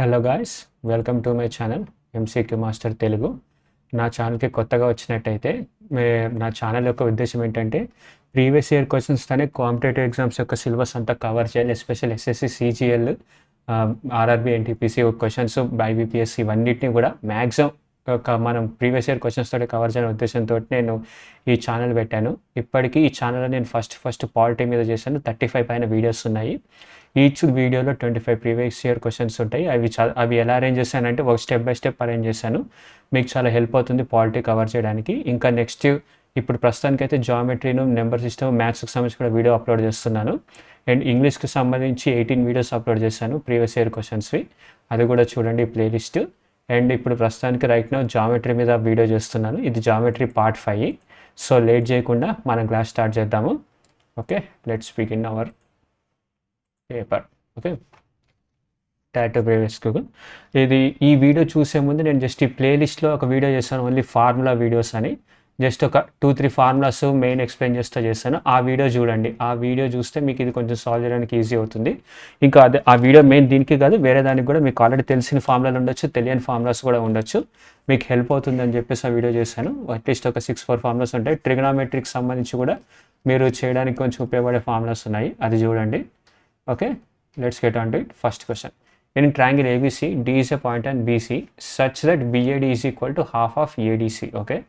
Hello guys, welcome to my channel MCQ master Telugu. నా ఛానల్కి కొత్తగా వచ్చినట్టయితే నా ఛానల్ యొక్క ఉద్దేశం ఏంటంటే ప్రీవియస్ ఇయర్ క్వశ్చన్స్తోనే కాంపిటేటివ్ ఎగ్జామ్స్ యొక్క సిలబస్ అంతా కవర్ చేయాలి. Especial SSC, CGL, RRB, NTPC questions, IBPS ఇవన్నిటిని కూడా మ్యాక్సిమం మనం ప్రీవియస్ ఇయర్ క్వశ్చన్స్ తోటి కవర్ చేయాలనే ఉద్దేశంతో నేను ఈ ఛానల్ పెట్టాను. ఇప్పటికీ ఈ ఛానల్లో నేను ఫస్ట్ పాలిటీ మీద చేశాను. 35 పైన వీడియోస్ ఉన్నాయి. ఈచ్ వీడియోలో 25 ప్రీవియస్ ఇయర్ క్వశ్చన్స్ ఉంటాయి. అవి ఎలా అరేంజ్ చేశానంటే ఒక స్టెప్ బై స్టెప్ అరేంజ్ చేశాను. మీకు చాలా హెల్ప్ అవుతుంది పాలిటీ కవర్ చేయడానికి. ఇంకా నెక్స్ట్ ఇప్పుడు ప్రస్తుతానికైతే జామెట్రీను, నెంబర్ సిస్టమ్, మ్యాథ్స్కి సంబంధించి కూడా వీడియో అప్లోడ్ చేస్తున్నాను. అండ్ ఇంగ్లీష్కి సంబంధించి 18 వీడియోస్ అప్లోడ్ చేశాను ప్రీవియస్ ఇయర్ క్వశ్చన్స్వి. అది కూడా చూడండి ప్లేలిస్ట్. అండ్ ఇప్పుడు ప్రస్తుతానికి రైట్ నౌ జామెట్రీ మీద వీడియో చేస్తున్నాను. ఇది జామెట్రీ పార్ట్ 5. సో లేట్ చేయకుండా మనం క్లాస్ స్టార్ట్ చేద్దాము. Okay, let's begin our paper. Okay, టాటూ ప్రీవియస్కు ఈ వీడియో చూసే ముందు నేను జస్ట్ ఈ ప్లేలిస్ట్లో ఒక వీడియో చేస్తాను, ఓన్లీ ఫార్ములా వీడియోస్ అని. జస్ట్ ఒక 2-3 ఫార్ములాస్ మెయిన్ ఎక్స్ప్లెయిన్ చేస్తాను. ఆ వీడియో చూడండి. ఆ వీడియో చూస్తే మీకు ఇది కొంచెం సాల్వ్ చేయడానికి ఈజీ అవుతుంది. ఇంకా అదే ఆ వీడియో మెయిన్ దీనికి కాదు, వేరే దానికి కూడా మీకు ఆల్రెడీ తెలిసిన ఫార్ములాలు ఉండొచ్చు, తెలియని ఫార్ములాస్ కూడా ఉండొచ్చు. మీకు హెల్ప్ అవుతుంది అని చెప్పేసి ఆ వీడియో చేశాను. అట్లీస్ట్ ఒక 6-4 ఫార్ములాస్ ఉంటాయి. ట్రిగనామెట్రీకి సంబంధించి కూడా మీరు చేయడానికి కొంచెం ఉపయోగపడే ఫార్ములాస్ ఉన్నాయి, అది చూడండి. Okay, let's get on to it. First question. In triangle ABC, D is a point on BC such that BAD is equal to half of ADC. Okay,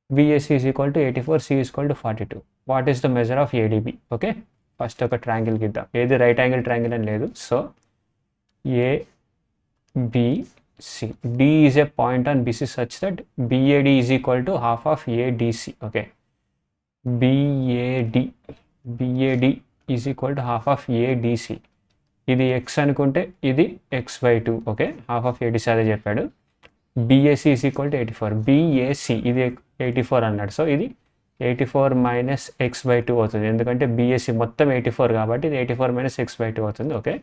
BAC is equal to 84, C is equal to 42. What is the measure of ADB? Okay, first ఒక triangle గీద్దాం. ఏది right angle triangle అని లేదు. So ABC, D is a point on BC such that BAD is equal to half of ADC. Okay, BAD is equal to half of ADC. ఇది X అనుకుంటే ఇది x/2. Okay, half of ఏడిసి అదే చెప్పాడు. BAC is equal to 84. BAC ఇది 84 అన్నాడు. So ఇది 84 minus x/2 అవుతుంది. ఎందుకంటే బిఏసి మొత్తం 84 కాబట్టి ఇది 84 మైనస్ x/2 అవుతుంది. Okay,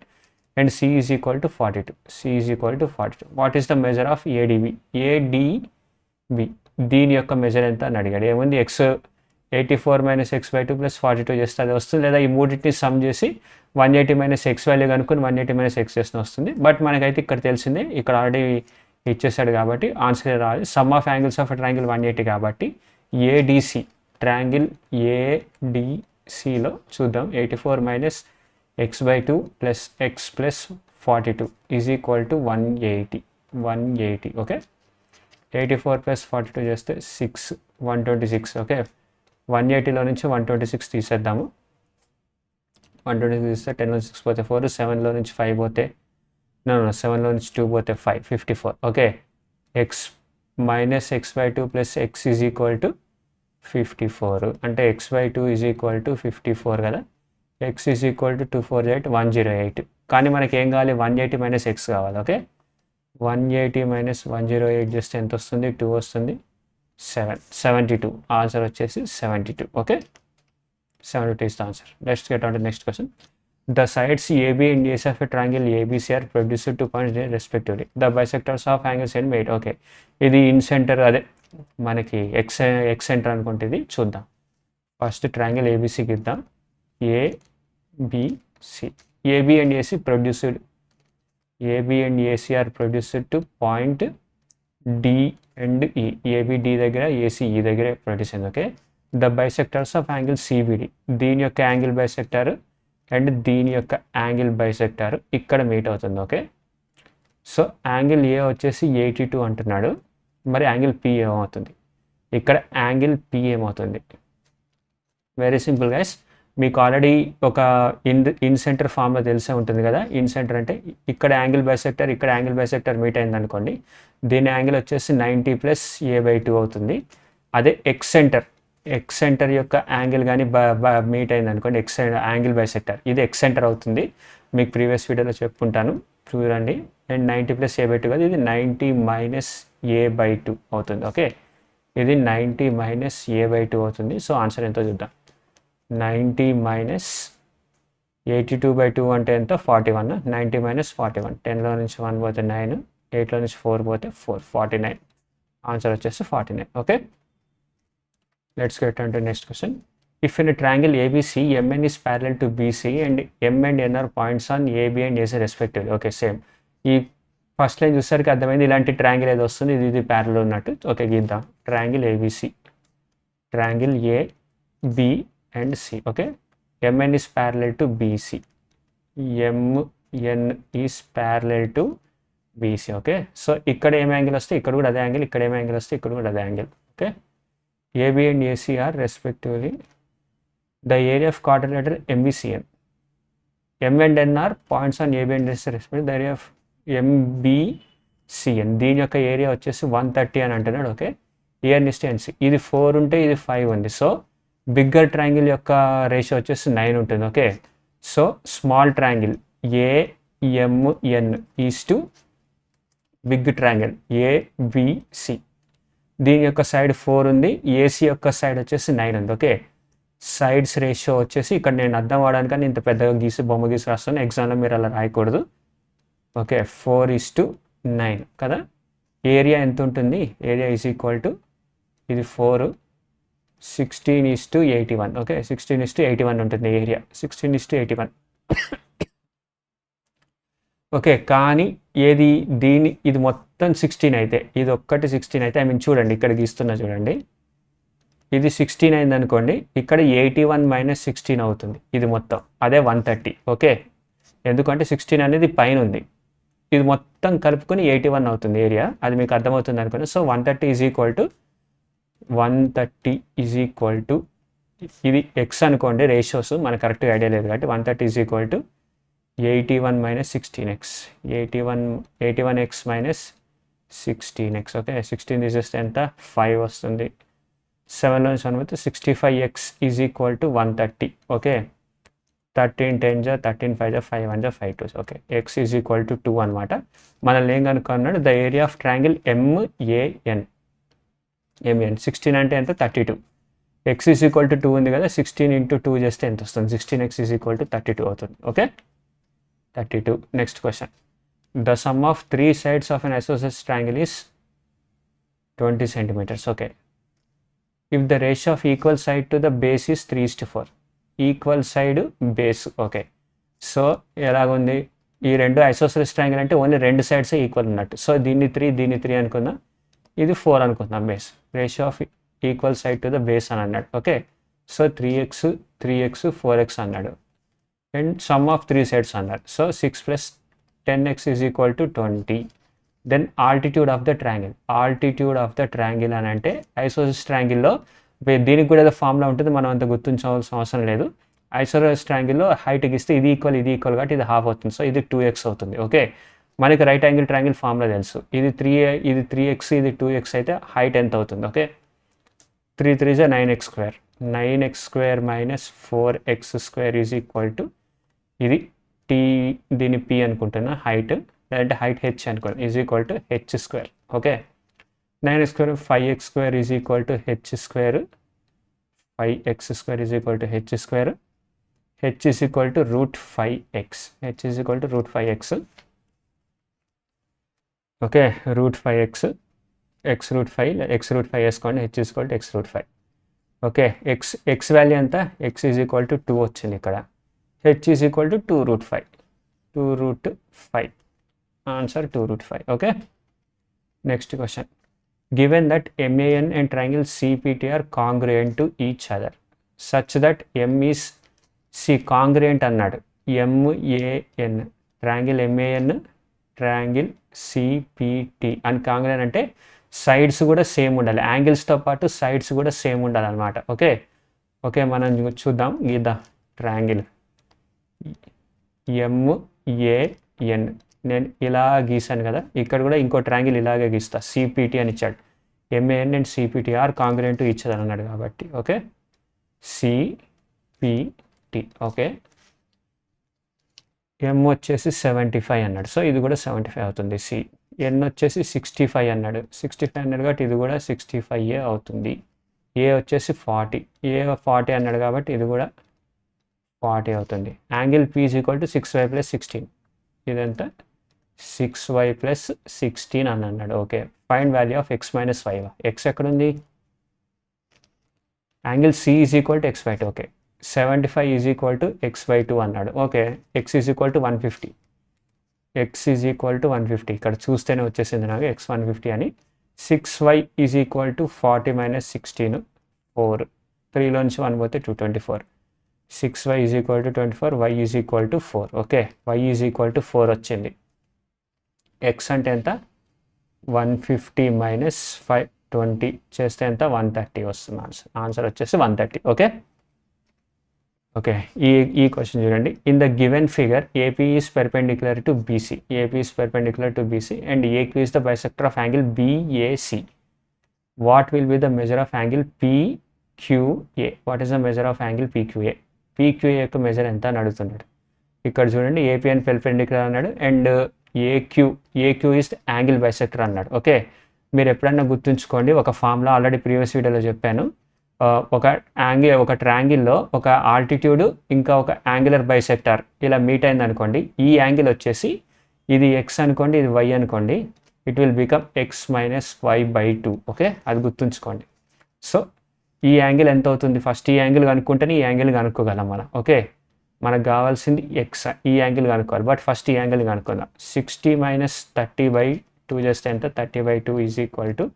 and C is equal to 42. C is equal to 42. What is the measure of ADB? ADB దీని యొక్క మెజర్ ఎంత అని అడిగాడు. ఏముంది, ఎక్స్ 84 మైనస్ x/2 ప్లస్ 42 చేస్తే అది వస్తుంది. లేదా ఈ మూడింటిని సమ్ చేసి 180 మైనస్ ఎక్స్ వాల్యూ కనుక్కొని 180 మైనస్ ఎక్స్ చేసిన వస్తుంది. బట్ మనకైతే ఇక్కడ తెలిసిందే, ఇక్కడ ఆల్రెడీ ఇచ్చేసాడు కాబట్టి ఆన్సర్ రావాలి. Some of angles of triangle 180 కాబట్టి ఏడిసి, ట్రయాంగిల్ ఏడిసిలో చూద్దాం. 84 minus x/2 plus X plus 42 is equal to 180. Okay, 84 plus 42 చేస్తే 126. ఓకే, 180లో నుంచి 126 తీసేద్దాము. 126 తీస్తే 10లో 6 పోతే 4, 7లో నుంచి 5 పోతే 7లో నుంచి 2 పోతే 5, 54. Okay, X minus x/2 plus X is equal to 54. అంటే x/2 ఈజ్ ఈక్వల్ టు 54 కదా. X is equal to 2 4 8 108. కానీ మనకి ఏం కావాలి, 180 మైనస్ ఎక్స్ కావాలి. ఓకే, 180 మైనస్ 108 చేస్తే ఎంత వస్తుంది, 2 వస్తుంది. 72. ఆన్సర్ వచ్చేసి 72. Okay, 72 is the answer. Let's get on to the next question. The sides AB and AC of a triangle ABC are produced to points respectively. The bisectors of angles and made. Okay, ఇది in centre, అదే మనకి X centre అనుకుంటే ఇది చూద్దాం. First triangle ఏబీసీకి ఇద్దాం. ABC, AB and AC produced, AB and AC are produced to point D and E. AB D దగ్గర, AC E దగ్గర ప్రొడ్యూస్ అయింది. Okay, the bisectors of angle CBD, దీని యొక్క యాంగిల్ బైసెక్టర్ అండ్ దీని యొక్క angle bisector ఇక్కడ meet అవుతుంది. Okay, so angle A వచ్చేసి 82 అంటున్నాడు. మరి యాంగిల్ పి ఏమవుతుంది? ఇక్కడ యాంగిల్ పి ఏమవుతుంది? వెరీ సింపుల్ గైస్, మీకు ఆల్రెడీ ఒక ఇన్ సెంటర్ ఫార్ములా తెలిసే ఉంటుంది కదా. ఇన్ సెంటర్ అంటే ఇక్కడ యాంగిల్ బైసెక్టర్, ఇక్కడ యాంగిల్ బైసెక్టర్ మీట్ అయింది అనుకోండి. దీని యాంగిల్ వచ్చేసి 90 ప్లస్ a/2 అవుతుంది. అదే ఎక్స్ సెంటర్ యొక్క యాంగిల్ కానీ మీట్ అయింది అనుకోండి, యాంగిల్ బైసెక్టర్, ఇది ఎక్స్ సెంటర్ అవుతుంది. మీకు ప్రీవియస్ వీడియోలో చెప్పుకుంటాను, చూడండి. అండ్ 90 ప్లస్ a/2 కదా, ఇది 90 మైనస్ a/2 అవుతుంది. ఓకే, ఇది 90 మైనస్ a/2 అవుతుంది. సో ఆన్సర్ ఎంతో చూద్దాం. 90 మైనస్ 82/2 అంటే ఎంత, 41. 90 మైనస్ 41, 10లో నుంచి 1 పోతే 9, 8లో నుంచి 4 పోతే 4, 49. ఆన్సర్ వచ్చేసి 49. Okay, let's get on to next question. If in triangle ABC MN is parallel to BC and M and N are points on AB and AC respectively. Okay, same ఈ first line చూసరికి అర్థమైంది ఇలాంటి triangle ఏదో వస్తుంది, ఇది parallel ఉన్నట్టు. Okay, గీద్దాం. Triangle ABC, triangle A B and C. Okay, MN is parallel to BC, MN is parallel to BC. Okay, so ఇక్కడ ఏం యాంగిల్ వస్తే ఇక్కడ కూడా అదే యాంగిల్, ఇక్కడ ఏం యాంగిల్ వస్తే ఇక్కడ కూడా అదే angle. Okay, AB and AC are respectively the area of quadrilateral MBCN. M and N are points on AB and AC respectively. The area of MBCN, దీని యొక్క ఏరియా వచ్చేసి 130 అని అంటున్నాడు. Okay, AN is to NC, ఇది 4 ఉంటే ఇది 5 ఉంది. So bigger triangle యొక్క రేషియో వచ్చేసి 9 ఉంటుంది. Okay, so small triangle AMN is to big triangle ABC, దీని యొక్క సైడ్ 4 ఉంది, ఏసీ యొక్క సైడ్ వచ్చేసి 9 ఉంది. ఓకే, సైడ్స్ రేషియో వచ్చేసి ఇక్కడ నేను అర్థం అవడానికని ఇంత పెద్దగా గీసి బొమ్మ గీసి రాస్తాను, ఎగ్జామ్లో మీరు అలా రాయకూడదు. ఓకే, 4:9 కదా. ఏరియా ఎంత ఉంటుంది? ఏరియా ఈజ్ ఈక్వల్ టు ఇది 4, 16:81. ఓకే, 16:81 ఉంటుంది ఏరియా, 16:81. ఓకే, కానీ ఏది ఇది మొత్తం 16 అయితే, ఇది ఒక్కటి 16 అయితే, చూడండి ఇక్కడ గీస్తున్నా చూడండి, ఇది 16 అయింది అనుకోండి, ఇక్కడ 81 - 16 అవుతుంది ఇది మొత్తం, అదే 130. ఓకే, ఎందుకంటే 16 అనేది పైన ఉంది, ఇది మొత్తం కలుపుకొని 81 అవుతుంది ఏరియా, అది మీకు అర్థమవుతుంది అనుకోండి. సో 130 ఈజ్ ఈక్వల్ టు ఇది ఎక్స్ అనుకోండి, రేషియోస్ మనకు కరెక్ట్గా ఐడియా లేదు కాబట్టి 130 is equal to 81 - 16x, 81x - 16x. Okay, 16 తీసేస్తే ఎంత? 5 వస్తుంది. 7 నుంచి 1 పోతే 65x is equal to 130. Okay, 13 10 13 5 5 1 5 2. Okay, x is equal to 2 అనమాట. మనల్ని ఏం కనుక్కున్నాడు? The area of triangle MAN. 16 అంటే ఎంత? 32. x ఈజ్ ఈక్వల్ టు 2 ఉంది కదా, 16 × 2 చేస్తే ఎంత వస్తుంది? 16x ఈజ్ ఈక్వల్ టు 32 అవుతుంది. Okay, 32. Next question, the sum of 3 sides of an isosceles triangle is 20 centimeters. Okay, if the ratio of equal side to the base is 3:4, equal side base. Okay, so ఎలాగుంది? ఈ రెండు isosceles triangle అంటే only 2 sides equal ఉన్నట్టు. So దీన్ని 3 అనుకుందాం, ఇది 4 అనుకుందాం base. Ratio of equal side to the base అని అన్నాడు. ఓకే, సో 3x 4x అన్నాడు, అండ్ సమ్ ఆఫ్ 3 sides అన్నాడు. So 6 + 10x is equal to 20. Then altitude of the triangle అని అంటే ఐసోసెలస్ ట్రయాంగిల్లో దీనికి కూడా ఏదో ఫార్ములా ఉంటుంది, మనం అంత గుర్తుంచాల్సిన అవసరం లేదు. ఐసోసెలస్ ట్రయాంగిల్లో హైట్ గీస్తే ఇది ఈక్వల్ కాబట్టి ఇది హాఫ్ అవుతుంది, సో ఇది 2x అవుతుంది. ఓకే, మనకి రైట్ యాంగిల్ ట్రయాంగిల్ ఫార్ములా తెలుసు, ఇది 3x ఇది 2x అయితే హైట్ ఎంత అవుతుంది? Okay, 3 3 = 9x², 9x² - 4x² is equal to ఇది దీని p అనుకుంటున్నా హైట్, లేదంటే హైట్ h అనుకోండి, is equal to h². Okay, 9x² 5x² is equal to h², 5x² is equal to h², h is equal to √5x, h is equal to √5x. Okay, √5x, x√5 వేసుకోండి, h is equal to x√5. Okay, x value ఎంత? x is equal to 2 వచ్చింది ఇక్కడ, h is equal to 2√5. Answer 2√5. Okay, next question, given that MAN and triangle CPT are congruent to each other such that M is congruent అన్నాడు. MAN triangle MAN triangle CPT అని కాంగ్రుయెంట్ అంటే sides కూడా same ఉండాలి, యాంగిల్స్తో పాటు sides కూడా same ఉండాలి అనమాట. Okay, మనం చూద్దాం, గీద్దాం. ట్రయాంగిల్ MAN నేను ఇలా గీసాను కదా, ఇక్కడ కూడా ఇంకో ట్రయాంగిల్ ఇలాగే గీస్తా, CPT అని ఇచ్చాడు. MAN and CPT are congruent to each other అన్నాడు కాబట్టి. Okay, CPT. ఓకే, M వచ్చేసి 75 అన్నాడు, సో ఇది కూడా 75 అవుతుంది. N వచ్చేసి 65 అన్నాడు, 65 అన్నాడు కాబట్టి ఇది కూడా 65 అవుతుంది. A వచ్చేసి 40 అన్నాడు కాబట్టి ఇది కూడా 40 అవుతుంది. Angle P is equal to 6y + 16, ఇదంతా 6y + 16 అని అన్నాడు. Okay, find value of x - 5. x ఎక్కడుంది? Angle C is equal to x/2. Okay, 75 is equal to x/2 అన్నాడు. Okay, x is equal to 150. X is equal to 150, ఇక్కడ చూస్తేనే వచ్చేసింది నాకు X 150 అని. 6y is equal to 40 minus 16 4, 3లో నుంచి 1 పోతే 224. 6y is equal to 24, y is equal to 4. Okay, y is equal to 4 వచ్చింది. X అంటే ఎంత 150 మైనస్ 520 చేస్తే ఎంత 130 వస్తుంది ఆన్సర్ వచ్చేసి 130. ఓకే ఓకే, ఈ క్వశ్చన్ చూడండి. In the given figure AP is perpendicular to BC, AP is perpendicular to BC and AQ is the bisector of angle BAC. What will be the measure of angle PQA? What is the measure of angle PQA? PQA యొక్క measure ఎంత అని అడుగుతున్నాడు. ఇక్కడ చూడండి, AP అని perpendicular అన్నాడు and AQ is angle bisector అన్నాడు. Okay, మీరు ఎప్పుడన్నా గుర్తుంచుకోండి, ఒక ఫార్ములా ఆల్రెడీ ప్రీవియస్ వీడియోలో చెప్పాను. ఒక ట్రయాంగిల్లో ఒక ఆల్టిట్యూడ్ ఇంకా ఒక యాంగులర్ బైసెక్టర్ ఇలా మీట్ అయింది అనుకోండి, ఈ యాంగిల్ వచ్చేసి ఇది ఎక్స్ అనుకోండి, ఇది వై అనుకోండి, it will become X minus y/2. Okay, అది గుర్తుంచుకోండి. సో ఈ యాంగిల్ ఎంత అవుతుంది, ఫస్ట్ ఈ యాంగిల్ కనుక్కుంటేనే ఈ యాంగిల్ కనుక్కోగలం మనం. ఓకే, మనకు కావాల్సింది ఎక్స్, ఈ యాంగిల్ కనుక్కోవాలి, బట్ ఫస్ట్ ఈ యాంగిల్ కనుక్కుందాం. 60 మైనస్ 30/2 చేస్తే ఎంత 30/2 ఈజ్ ఈక్వల్ టు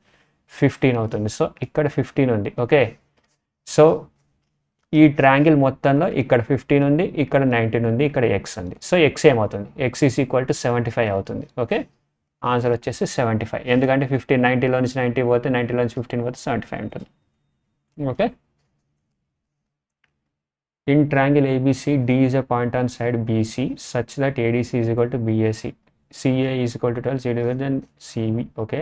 15 అవుతుంది. సో ఇక్కడ 15 ఉంది. ఓకే, సో ఈ ట్రయాంగిల్ మొత్తంలో ఇక్కడ 15 ఉంది, ఇక్కడ 19 ఉంది, ఇక్కడ ఎక్స్ ఉంది. సో ఎక్స్ ఏమవుతుంది, ఎక్స్ ఈజ్ ఈక్వల్ టు 75 అవుతుంది. ఓకే, ఆన్సర్ వచ్చేసి 75. ఎందుకంటే 15 90లో నుంచి 90 పోతే 90లో నుంచి 15 పోతే 75 ఉంటుంది. Okay, in triangle ABC D is a point on side BC such that ADC is equal to BAC, CA is equal to 12, CD then CB. Okay,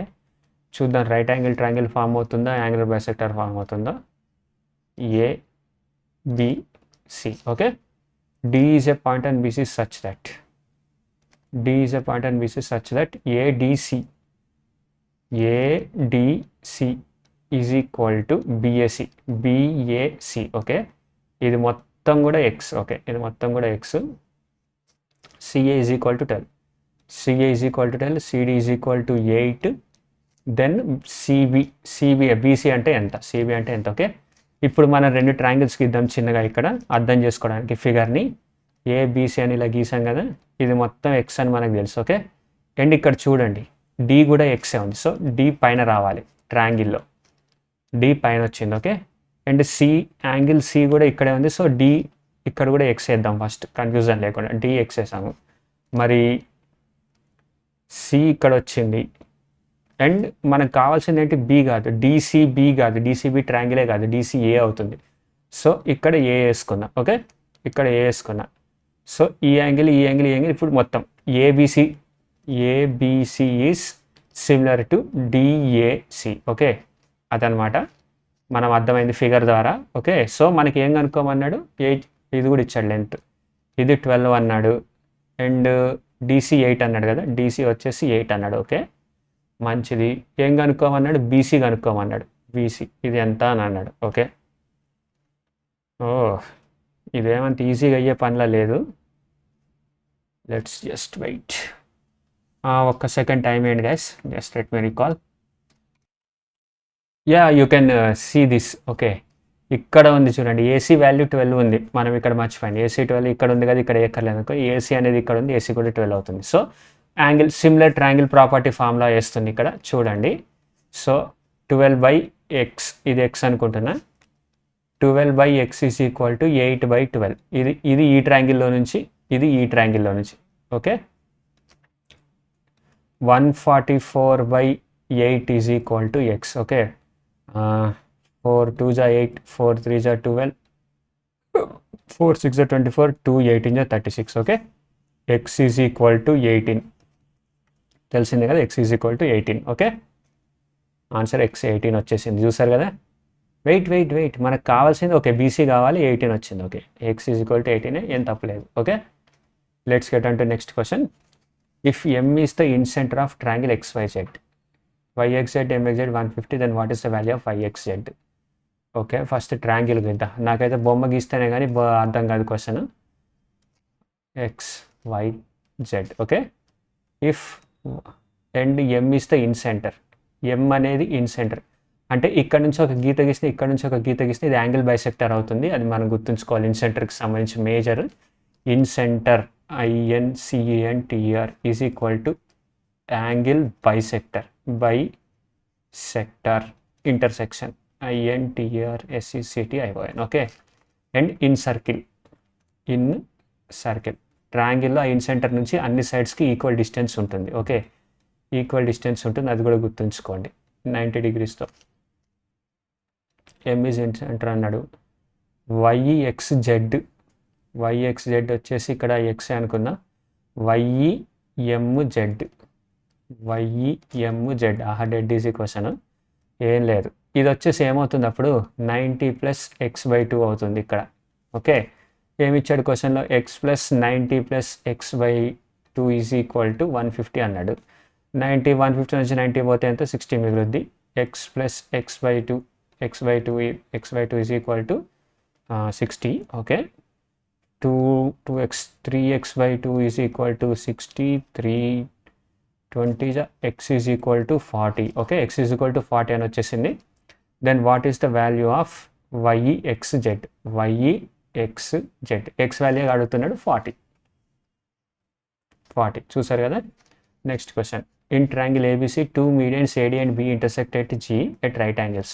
చూద్దాం right angle triangle form అవుతుందా, angular bisector form అవుతుందా. ABC. Okay, D is a point on BC such that ADC is equal to BAC. Okay, ఇది మొత్తం కూడా X. Okay, ఇది మొత్తం కూడా X. CA is equal to 12, CD is equal to 8, then BC అంటే ఎంత, CB అంటే ఎంత. ఓకే, ఇప్పుడు మనం రెండు ట్రయాంగిల్స్ గీద్దాం చిన్నగా ఇక్కడ అర్థం చేసుకోవడానికి ఫిగర్ని. ABC అని ఇలా గీసాం కదా, ఇది మొత్తం ఎక్స్ అని మనకు తెలుసు. ఓకే, అండ్ ఇక్కడ చూడండి D కూడా ఎక్సే ఉంది. సో D పైన రావాలి ట్రయాంగిల్లో, D పైన వచ్చింది. ఓకే, అండ్ యాంగిల్ C కూడా ఇక్కడే ఉంది. సో D ఇక్కడ కూడా ఎక్స్ వేద్దాం ఫస్ట్, కన్ఫ్యూజన్ లేకుండా D ఎక్స్ వేసాము. మరి C ఇక్కడ వచ్చింది అండ్ మనకు కావాల్సింది ఏంటి, బి కాదు, DCB కాదు, DCB ట్రయాంగిలే కాదు, DCA అవుతుంది. సో ఇక్కడ ఏ వేసుకున్నా. ఓకే, ఇక్కడ ఏ వేసుకున్నా. సో ఈ యాంగిల్ ఇప్పుడు మొత్తం ABC is similar to DAC. Okay, అదనమాట మనం అర్థమైంది ఫిగర్ ద్వారా. ఓకే, సో మనకి ఏం కనుక్కోమన్నాడు, 8 ఇది కూడా ఇచ్చాడు లెంత్, ఇది 12 అన్నాడు అండ్ DC 8 అన్నాడు కదా, DC వచ్చేసి 8 అన్నాడు. ఓకే, మంచిది. ఏం కనుక్కోమన్నాడు, BC కనుక్కోమన్నాడు. BC ఇది ఎంత అని అన్నాడు. ఓకే, ఇదేమంత ఈజీగా అయ్యే పనిలా లేదు. లెట్స్ జస్ట్ వెయిట్, ఒక్క సెకండ్ టైం ఏంటి guys, just let me recall. Yeah, you can see this. Okay, ఇక్కడ ఉంది చూడండి, AC వాల్యూ 12 ఉంది, మనం ఇక్కడ మర్చిపోయింది. AC 12 ఇక్కడ ఉంది కదా, ఇక్కడ ఎక్కర్లేదు అనుకో, AC అనేది ఇక్కడ ఉంది, AC కూడా 12 అవుతుంది. So angle similar triangle property formula వేస్తుంది ఇక్కడ చూడండి. సో 12/x, ఇది ఎక్స్ అనుకుంటున్నా, 12/x ఈజ్ ఈక్వల్ టు 8/12. ఇది ఈ ట్రయాంగిల్లో నుంచి, ఇది ఈ ట్రయాంగిల్లో నుంచి. Okay, 144/8 is equal to X. Okay, 4 2 = 8, 4 3 = 12, 4 6 = 24, 2 18 = 36. Okay, x is equal to 18 తెలిసింది కదా, X is equal to 18. Okay, answer X 18 వచ్చేసింది, చూసారు కదా. వెయిట్ మనకు కావాల్సింది ఓకే BC కావాలి, 18 వచ్చింది. Okay, x is equal to 18, ఏం తప్పలేదు. Okay, let's get on to next question. If M is the incentre of triangle XYZ, YXZ MXZ 150, then what is the value of YXZ? Okay, first triangle గీద్దాం. నాకైతే బొమ్మ గీస్తేనే కానీ అర్థం కాదు question. XYZ. Okay, if and M is the incentre, M అనేది ఇన్సెంటర్ అంటే ఇక్కడ నుంచి ఒక గీత గీస్తే, ఇక్కడ నుంచి ఒక గీత గీస్తే ఇది యాంగిల్ బైసెక్టర్ అవుతుంది. అది మనం గుర్తుంచుకోవాలి. ఇన్సెంటర్కి సంబంధించి major incenter INCENTER is equal to angle bisector intersection INTERSECTION okay. And incircle ట్రయాంగిల్లో ఇన్ సెంటర్ నుంచి అన్ని సైడ్స్కి ఈక్వల్ డిస్టెన్స్ ఉంటుంది. ఓకే, ఈక్వల్ డిస్టెన్స్ ఉంటుంది, అది కూడా గుర్తుంచుకోండి. 90 degreesతో M ఈజ్ ఇన్ సెంటర్ అన్నాడు. YXZ వచ్చేసి ఇక్కడ X అనుకున్నా. YEMZ ఆహా డెడ్ ఈజీ క్వశ్చన్, ఏం లేదు. ఇది వచ్చేసి ఏమవుతుంది అప్పుడు 90 + x/2 అవుతుంది ఇక్కడ. ఓకే, ఏమి ఇచ్చాడు క్వశ్చన్లో? x + 90 + x/2 is equal to 150 అన్నాడు. 150 నుంచి 90 పోతే ఎంత? 60 మిగులుద్ది. x + x/2 is equal to 60. Okay, 3x/2 is equal to 60. 320 x is equal to 40. Okay, x is equal to 40 అని వచ్చేసింది. Then what is the value of YEXZ? x value అడుగుతున్నాడు 40 చూసారు కదా. Next question, in triangle ABC 2 medians AD and B intersect at G at right angles.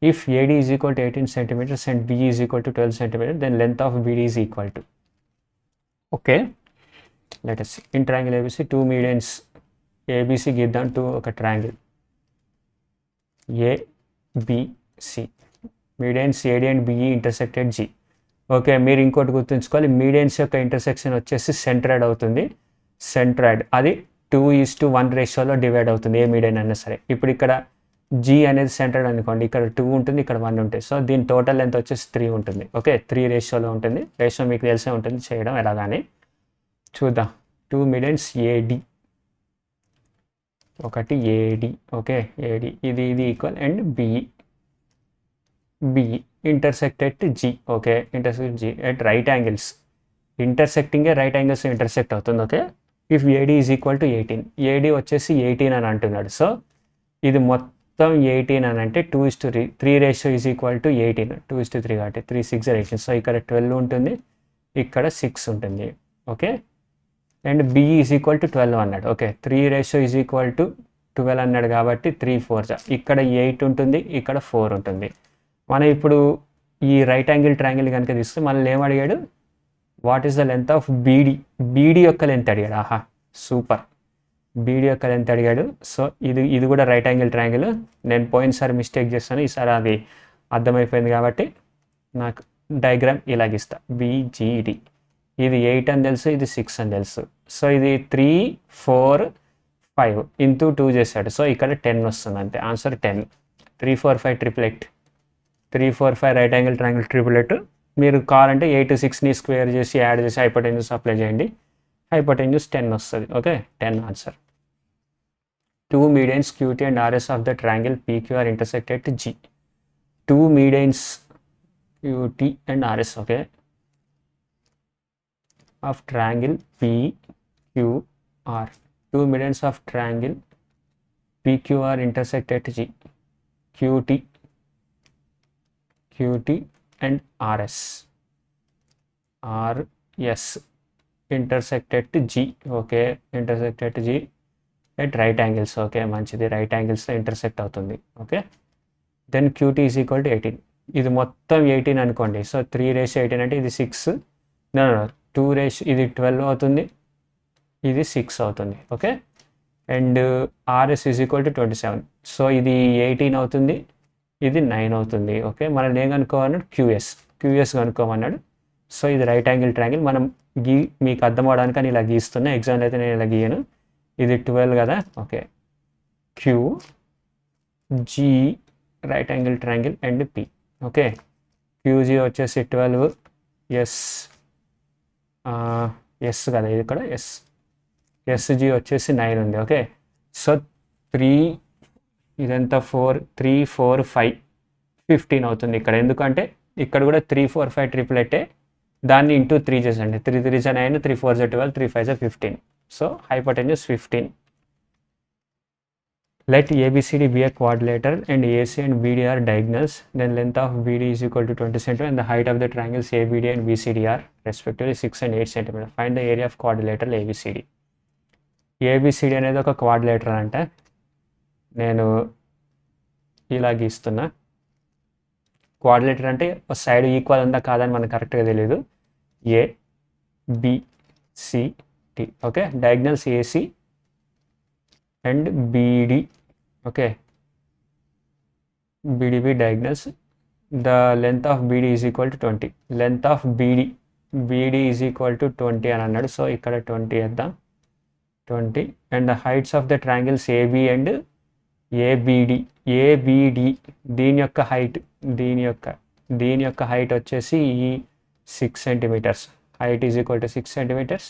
If AD is equal to 18 centimeters and B is equal to 12 centimeters, then length of BD is equal to. Okay, let us see. In triangle ABC 2 medians ABC గీద్దాం. ఒక triangle ABC, medians AD and BE intersect at G. Okay, మీరు ఇంకోటి గుర్తుంచుకోవాలి, medians యొక్క intersection వచ్చేసి centroid అవుతుంది. Centroid అది 2:1 రేషియోలో డివైడ్ అవుతుంది, ఏ మీడియన్ అయినా సరే. ఇప్పుడు ఇక్కడ G అనేది సెంట్రాయిడ్ అనుకోండి, ఇక్కడ 2 ఉంటుంది, ఇక్కడ 1 ఉంటుంది. సో దీని టోటల్ లెంత్ వచ్చేసి 3 ఉంటుంది. ఓకే, 3 రేషియోలో ఉంటుంది. రేషియో మీకు తెలిసే ఉంటుంది చేయడం ఎలాగానే. చూద్దాం. 2 మీడియన్స్ AD, ఒకటి AD. ఓకే, AD ఇది equal and BE intersect at G. Okay, intersect G at right angles. ఇంటర్సెక్టింగే రైట్ యాంగిల్స్ ఇంటర్సెక్ట్ అవుతుంది. Okay, if AD is equal to 18, AD వచ్చేసి 18 అని అంటున్నాడు. సో ఇది మొత్తం 18 అని అంటే 2:3 రేషియో ఈజ్ ఈక్వల్ టు 18. 2:3 కాబట్టి 3 6 18. సో ఇక్కడ 12 ఉంటుంది, ఇక్కడ 6 ఉంటుంది. Okay, and BE is equal to 12 అన్నాడు. Okay, 3 ratio is equal to 12 అన్నాడు కాబట్టి 3 4 ఇక్కడ 8 ఉంటుంది, ఇక్కడ 4 ఉంటుంది. మనం ఇప్పుడు ఈ రైట్ యాంగిల్ ట్రయాంగిల్ కనుక తీస్తే మనల్ని ఏం అడిగాడు? What is the length of BD యొక్క లెంత్ అడిగాడు. ఆహా సూపర్, BD యొక్క లెంత్ అడిగాడు. సో ఇది కూడా రైట్ యాంగిల్ ట్రయాంగిల్. నేను పోయినసారి మిస్టేక్ చేస్తాను, ఈసారి అది అర్థమైపోయింది కాబట్టి నాకు డయాగ్రామ్ ఇలాగిస్తా. BGD ఇది 8 అని తెలుసు, ఇది 6 అని తెలుసు. సో ఇది 3 4 5 ఇంటూ 2 చేశాడు. సో ఇక్కడ 10 వస్తుంది అంతే. Answer 10. 3 4 5 triplet, 3 4 5 right angle triangle triplet. మీరు కావాలంటే 8 6ని స్క్వేర్ చేసి యాడ్ చేసి హైపోటెన్యూస్ అప్లై చేయండి. హైపోటెన్యూస్ 10 వస్తుంది. Okay, 10 answer. 2 medians QT and RS of the triangle PQR intersect at G. 2 medians QT and RS, okay, of triangle PQR. 2 medians of triangle PQR intersect at G. QT and RS intersect at G. Okay, intersect at G at right angles. Okay, మంచిది, right యాంగిల్స్లో intersect అవుతుంది. Okay, then QT is equal to 18. ఇది మొత్తం 18 అనుకోండి. So 3 ratio 18 అంటే ఇది 6, 2 ratio ఇది 12 అవుతుంది, ఇది 6 అవుతుంది. Okay, and RS is equal to 27. So ఇది 18 అవుతుంది, ఇది 9 అవుతుంది. ఓకే, మనం ఏం కనుక్కోమన్నాడు? QS కనుక్కోమన్నాడు. సో ఇది రైట్ యాంగిల్ ట్రయాంగిల్. మనం మీకు అర్థం అవడానికి అని ఇలా గీస్తున్నా, ఎగ్జామ్లో అయితే నేను ఇలా గీయను. ఇది 12 కదా. Okay, QG right angle triangle and P. Okay, QG వచ్చేసి 12, ఎస్ కదా ఇది ఇక్కడ SG వచ్చేసి 9 ఉంది. ఓకే, సో 3 ఇదంతా 4 3 4 5 15 అవుతుంది ఇక్కడ. ఎందుకంటే ఇక్కడ కూడా 3 4 5 ట్రిప్లెటే, దాన్ని into 3 చేసండి. 3 3 9, 3 4 12, 3 5 15. So hypotenuse 15. Let ABCD be a quadrilateral and AC and BD are diagonals. Then length of BD is equal to 20 cm and the height of the triangles ABD and BCD are respectively 6 and 8 cm. Find the area of quadrilateral ABCD. ABCD అనేది ఒక quadrilateral అంటే నేను ఇలా గీస్తున్నా. Quadrilateral అంటే side equal ఉందా కాదని మనకు కరెక్ట్గా తెలియదు. ABCD okay. Diagonals AC and BD okay. BDB diagonals. The length of BD is equal to 20. Length of BD is equal to 20 అని అన్నాడు. సో ఇక్కడ 20 వేద్దాం. 20 and the heights of the triangles AB and ABD దీని యొక్క height వచ్చేసి ఈ 6 centimetres. Height is equal to 6 centimetres.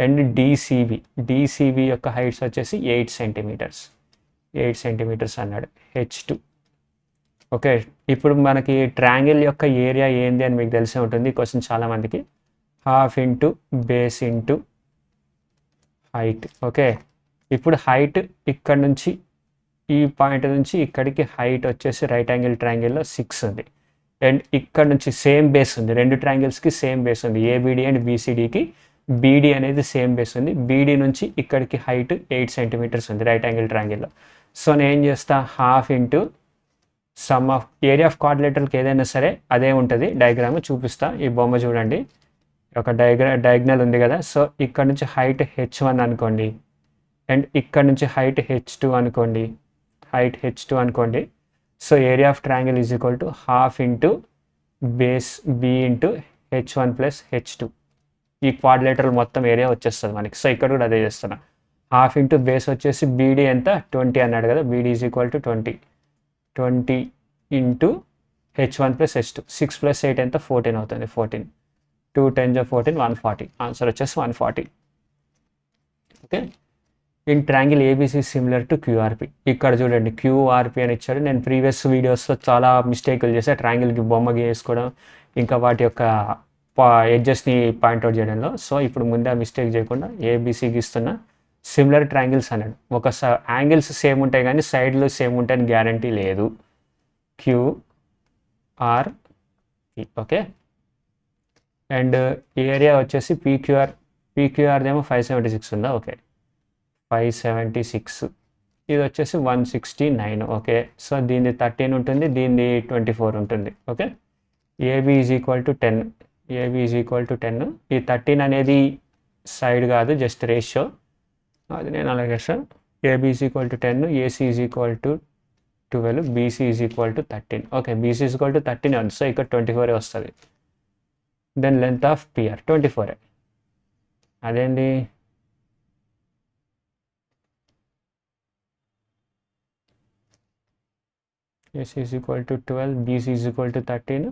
And DCB యొక్క heights వచ్చేసి 8 సెంటీమీటర్స్ అన్నాడు. H2 okay. ఇప్పుడు మనకి ట్రయాంగిల్ యొక్క ఏరియా ఏంది అని మీకు తెలిసే ఉంటుంది క్వశ్చన్ చాలామందికి. Half into base into height okay. ఇప్పుడు హైట్ ఇక్కడ నుంచి ఈ పాయింట్ నుంచి ఇక్కడికి హైట్ వచ్చేసి రైట్ యాంగిల్ ట్రయాంగిల్లో 6 ఉంది. అండ్ ఇక్కడ నుంచి సేమ్ బేస్ ఉంది. రెండు ట్రయాంగిల్స్కి సేమ్ బేస్ ఉంది. ABD అండ్ BCDకి BD అనేది సేమ్ బేస్ ఉంది. BD నుంచి ఇక్కడికి హైట్ 8 సెంటీమీటర్స్ ఉంది రైట్ యాంగిల్ ట్రయాంగిల్లో. సో నేను ఏం చేస్తా, half into sum of area of క్వాడ్రిలేటరల్కి ఏదైనా సరే అదే ఉంటుంది. డయాగ్రామ్ చూపిస్తా. ఈ బొమ్మ చూడండి, ఒక డయాగ్నల్ ఉంది కదా. సో ఇక్కడ నుంచి హైట్ H1 అనుకోండి అండ్ ఇక్కడ నుంచి హైట్ H2 అనుకోండి. So area of triangle is equal to half into base B into H1 plus H2. ఈ క్వాడ్రిలేటరల్ మొత్తం ఏరియా వచ్చేస్తుంది మనకి. సో ఇక్కడ కూడా అదే చేస్తున్నా. హాఫ్ ఇంటూ బేస్ వచ్చేసి BD ఎంత 20 అన్నాడు కదా. BD is equal to 20 into H1 plus H2. 6 plus 8 ఎంత 14 అవుతుంది. 14 2 10 14 140. ఆన్సర్ వచ్చేసి 140 okay. In triangle ABC similar to QRP. ఇక్కడ చూడండి QRP అని ఇచ్చాడు. నేను ప్రీవియస్ వీడియోస్లో చాలా మిస్టేక్లు చేసా ట్రయాంగిల్కి బొమ్మ గీసుకోవడం, ఇంకా వాటి యొక్క ఎడ్జెస్ని పాయింట్అవుట్ చేయడంలో. సో ఇప్పుడు ముందే ఆ మిస్టేక్ చేయకుండా ABC గీస్తున్నా. సిమిలర్ ట్రయాంగిల్స్ అన్నాడు. ఒక యాంగిల్స్ సేమ్ ఉంటాయి కానీ సైడ్లు సేమ్ ఉంటాయని గ్యారంటీ లేదు. QRP okay. అండ్ ఏరియా వచ్చేసి PQRదేమో 576 ఉందా ఓకే. 576 ఇది వచ్చేసి 169 ఓకే. సో దీన్ని 13 ఉంటుంది, దీన్ని 24 ఉంటుంది okay. AB is equal to 10. ఈ 13 అనేది సైడ్ కాదు, జస్ట్ రేషియో. అది నేను అలాగే sir. AB is equal to 10, AC is equal to 12, BC is equal to 13 okay. BC is equal to 13 ఉంది. సో ఇక్కడ 24 వస్తుంది. Then length of PR 24. అదేంటి AC is equal to 12, BC is equal to 13.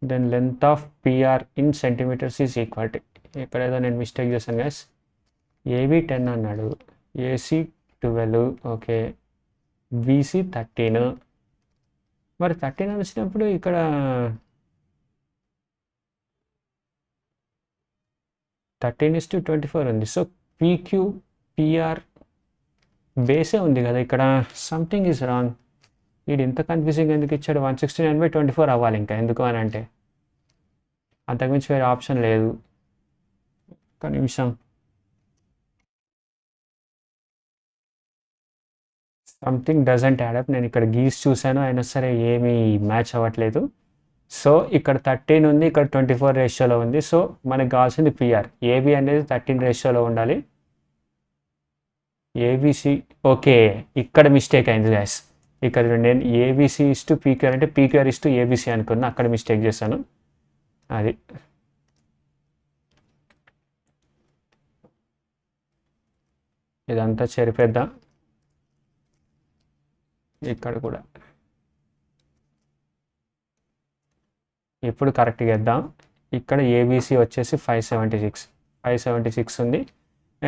Then length of PR in centimetres is equal to, ఇక్కడ ఏదో నేను mistake చేశాను guys. AB 10 అన్నాడు, AC 12 okay, BC 13. మరి 13 అని వచ్చినప్పుడు ఇక్కడ (13:24) ఉంది. సో PR బేసే ఉంది కదా ఇక్కడ. Something is wrong. ఇది ఇంత కన్ఫ్యూజింగ్ ఎందుకు ఇచ్చాడు? 169/24 అవ్వాలి ఇంకా. ఎందుకు అని అంటే అంతకుమించి వేరే ఆప్షన్ లేదు. ఒక నిమిషం. Something doesn't add up. నేను ఇక్కడ గీసి చూశాను, అయినా సరే ఏమీ మ్యాచ్ అవ్వట్లేదు. సో ఇక్కడ 13 ఉంది, ఇక్కడ 24 రేషియోలో ఉంది. సో మనకు కావాల్సింది PR. AB అనేది 13 రేషియోలో ఉండాలి. ABC ఓకే, ఇక్కడ మిస్టేక్ అయింది గైస్. ఇక్కడ నేను ABC ఇస్టు PQR అంటే PQR ఇస్టు ABC అనుకున్నా, అక్కడ మిస్టేక్ చేశాను. అది ఇదంతా చెరిపేద్దాం. ఇక్కడ కూడా ఇప్పుడు కరెక్ట్గా వేద్దాం. ఇక్కడ ABC వచ్చేసి 576 ఉంది.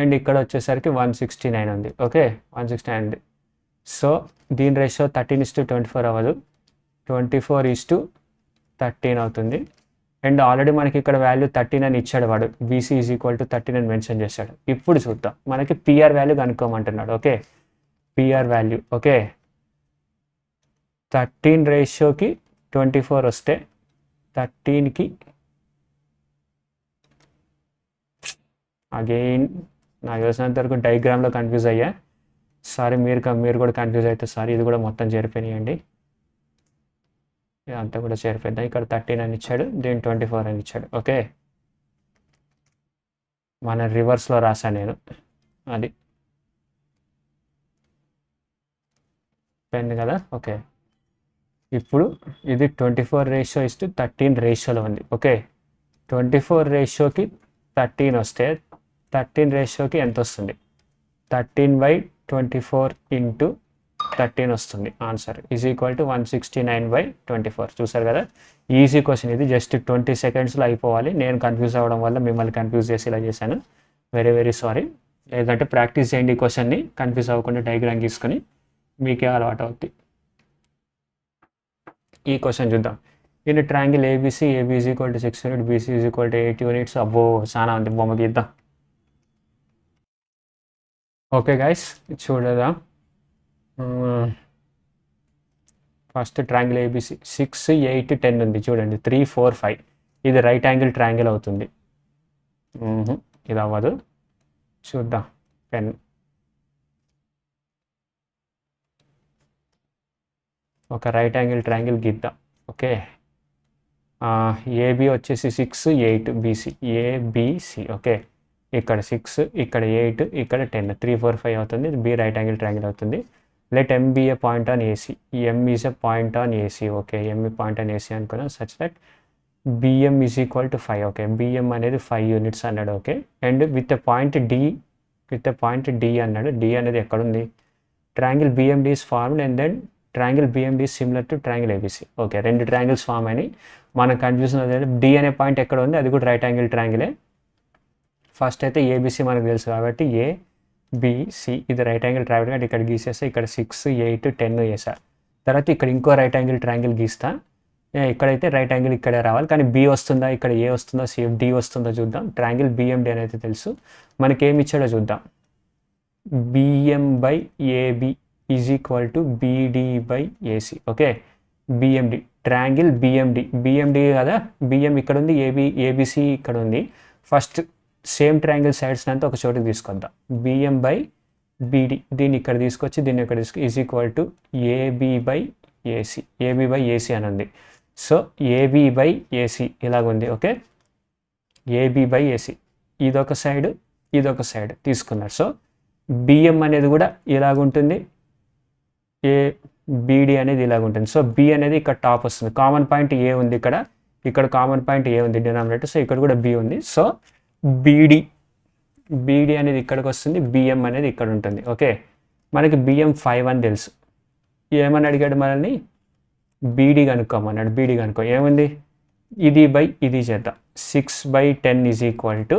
అండ్ ఇక్కడ వచ్చేసరికి 169 ఉంది ఓకే. 169 ఉంది. సో దీని రేషియో 13:24 అవ్వదు, 24:13 అవుతుంది. అండ్ ఆల్రెడీ మనకి ఇక్కడ వాల్యూ 13 అని ఇచ్చాడు వాడు. BC ఈజ్ ఈక్వల్ టు 13 అని మెన్షన్ చేశాడు. ఇప్పుడు చూద్దాం, మనకి PR వాల్యూ కనుక్కోమంటున్నాడు ఓకే. PR value. ఓకే, 13:24 వస్తే 13కి అగైన్ నాకు తెలిసినంత వరకు డయాగ్రామ్లో కన్ఫ్యూజ్ అయ్యా. సారీ, మీరు కూడా కన్ఫ్యూజ్ అయితే సారీ. ఇది కూడా మొత్తం చేరిపోయినాయండి, ఇదంతా కూడా చేరిపోయింది. ఇక్కడ 13 అని ఇచ్చాడు, దీని 24 అని ఇచ్చాడు. ఓకే, మన రివర్స్లో రాశాను నేను, అది పెన్ కదా. ఓకే, ఇప్పుడు ఇది 24:13 రేషియోలో ఉంది. ఓకే, 24:13 వస్తే 13 రేషియోకి ఎంత వస్తుంది? 13/24 ఇంటూ 13 వస్తుంది. Answer is equal to 169/24. చూసారు కదా, ఈజీ క్వశ్చన్ ఇది. జస్ట్ 20 సెకండ్స్లో అయిపోవాలి. నేను కన్ఫ్యూజ్ అవ్వడం వల్ల మిమ్మల్ని కన్ఫ్యూజ్ చేసి ఇలా చేశాను. Very very sorry. లేదంటే ప్రాక్టీస్ చేయండి ఈ క్వశ్చన్ని, కన్ఫ్యూజ్ అవ్వకుండా డయాగ్రామ్ గీసుకొని మీకే అలవాటు అవుతుంది. ఈ క్వశ్చన్ చూద్దాం. In triangle ABC, AB is equal to 6 unit, BC is equal to 8 units. అబ్బో చాలా ఉంది, బొమ్మ గీద్దాం. ఓకే గైస్, చూడదాం. ఫస్ట్ ట్రయాంగిల్ ఏబీసీ 6, 8, 10 ఉంది చూడండి. 3, 4, 5 ఇది రైట్ యాంగిల్ ట్రయాంగిల్ అవుతుంది. ఇది అవ్వదు. చూద్దాం. పెన్ ఒక రైట్ యాంగిల్ ట్రయాంగిల్ గీద్దాం. ఓకే, ఏబి వచ్చేసి 6, 8, బీసీ ఏబిసి. ఓకే, ఇక్కడ 6, ఇక్కడ 8, ఇక్కడ 10, 3, 4, 5 అవుతుంది. బి రైట్ యాంగిల్ ట్రయాంగిల్ అవుతుంది. Let M be a point on AC. M is a point on AC. Okay, M point on AC అనుకున్నాం. Such that BM is equal to 5. Okay, BM అనేది 5 units అన్నాడు. Okay, and with a point D అన్నాడు. D అనేది ఎక్కడుంది? Triangle BMD is formed and then triangle BMD is similar to triangle ABC. Okay, రెండు triangles form అని మనం confusion అవుతుంది. D అనే పాయింట్ ఎక్కడ ఉంది? అది కూడా రైట్ యాంగిల్ ట్రయాంగిలే. ఫస్ట్ అయితే ఏబీసీ మనకు తెలుసు కాబట్టి ఏబిసి ఇది రైట్ యాంగిల్ ట్రయాంగిల్. అంటే ఇక్కడ గీసేస్తే ఇక్కడ 6, 8, 10 వేసా. తర్వాత ఇక్కడ ఇంకో రైట్ యాంగిల్ ట్రయాంగిల్ గీస్తా. ఇక్కడైతే రైట్ యాంగిల్ ఇక్కడే రావాలి, కానీ బి వస్తుందా, ఇక్కడ ఏ వస్తుందా, సేమ్ డి వస్తుందో చూద్దాం. ట్రయాంగిల్ బిఎండి అనేది తెలుసు మనకి. ఏమి ఇచ్చాడో చూద్దాం. BM AB is equal to BD AC. Okay, BMD triangle BMD కదా. బిఎం ఇక్కడ ఉంది, ఏబిసి ఇక్కడ ఉంది. ఫస్ట్ సేమ్ ట్రయాంగిల్ సైడ్స్ అంతా ఒక చోటుకి తీసుకొద్దాం. బిఎం/బిడి దీన్ని ఇక్కడ తీసుకొచ్చి దీన్ని ఇక్కడ ఈజ్ ఈక్వల్ టు ఏబి/ఏసి అని ఉంది. సో ఏబి/ఏసి ఇలాగుంది. ఓకే, ఏబి/ఏసి ఇదొక సైడ్ తీసుకున్నారు. సో బిఎం అనేది కూడా ఇలాగుంటుంది, బిడి అనేది ఇలాగుంటుంది. సో బి అనేది ఇక్కడ టాప్ వస్తుంది. కామన్ పాయింట్ ఏ ఉంది ఇక్కడ కామన్ పాయింట్ ఏ ఉంది డినామినేటర్. సో ఇక్కడ కూడా బి ఉంది. సో బిడి అనేది ఇక్కడికి వస్తుంది, బిఎం అనేది ఇక్కడ ఉంటుంది. ఓకే, మనకి బిఎం 5 అని తెలుసు. ఏమని అడిగాడు మనల్ని? బీడీ కనుక్కోమన్నాడు. బీడీ కనుక్కో. ఏముంది? ఇది చేద్దాం. 6/10 ఈజ్ ఈక్వల్ టు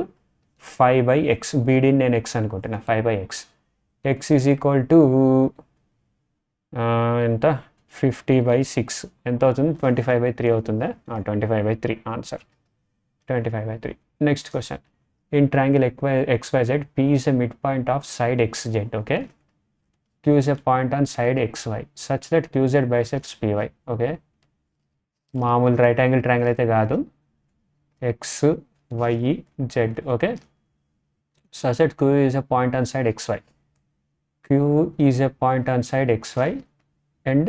5/x. బీడీని నేను ఎక్స్ అనుకుంటున్నా. 5/x. X is equal to ఎంత? 50/6 ఎంత అవుతుంది? 25/3 అవుతుందా? 25/3 answer. 25/3. Next question. In triangle XYZ, P is a midpoint of side XZ. Okay, Q is a point on side XY such that QZ bisects PY. Okay, మామూలు right angle triangle అయితే కాదు, XYZ. Okay, such that Q is a point on side XY. Q is a point on side XY and